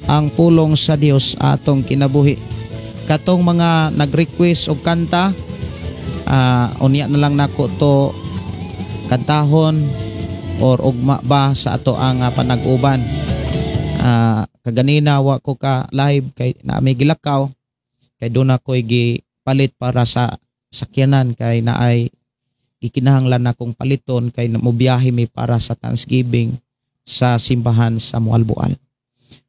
[SPEAKER 1] ang pulong sa Dios atong kinabuhi. Katong mga nag-request og kanta, unya na lang nako to kantahon or ugma ba sa ato ang panag-uban. Kaganina wa ko ka live kay naami gilakaw kay doon ako gipalit para sa sakyanan kay naay ikinahanglan akong paliton kay mobiyahe mi para sa Thanksgiving sa simbahan sa Mualbual.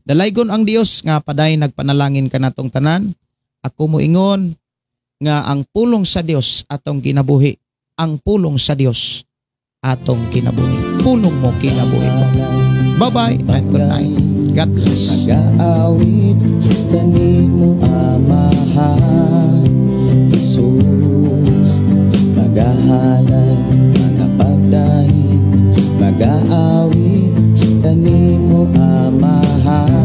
[SPEAKER 1] Dalaygon ang Dios nga paday nagpanalangin kanatong tanan. Ako moingon nga ang pulong sa Dios atong kinabuhi. Ang pulong sa Dios atong kinabuhi. Pulong mo kinabuhi mo. Bye-bye and good night. God bless.
[SPEAKER 6] Nag-aawit kanimo amahan Jesus, magahalan mga pagdahin, mag-aawit kanimo amahan.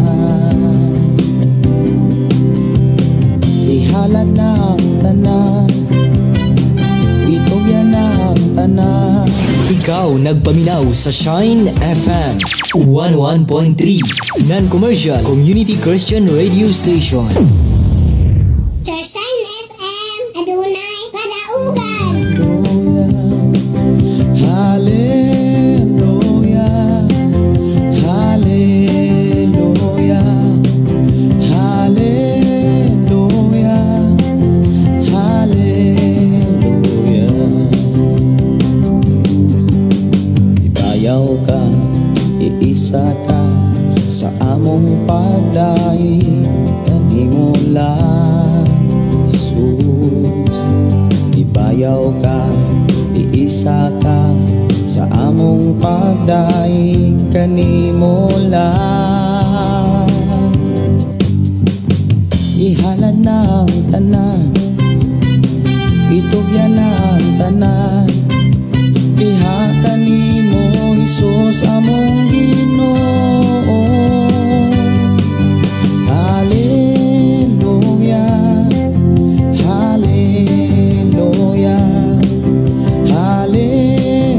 [SPEAKER 6] Ihalad na ang tanan, ito yan ang tanan.
[SPEAKER 2] Ikaw nagpaminaw sa Shine FM 101.3 Non-Commercial Community Christian Radio Station.
[SPEAKER 3] Sa Shine FM, adunay kadaugan.
[SPEAKER 6] Hallelujah, hallelujah, hallelujah, hallelujah. Ibayaw ka, iisa ka sa among pagdaig kanimo lang Jesus. Ibayaw ka, iisa ka sa among pagdaig kanimo lang. Ihalad na ang tanan, itugyan na ang tanan. Diha kanimo Jesus among Ginoo. Hallelujah, hallelujah, hallelujah.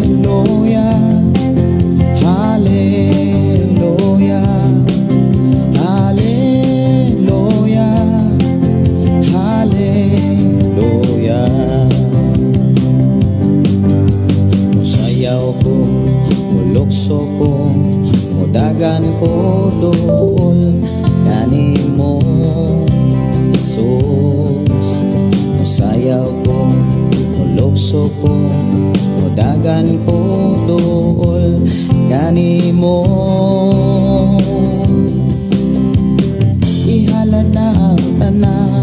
[SPEAKER 1] puso ko, mudagan ko duol kanimo. Ihalad na ang tanan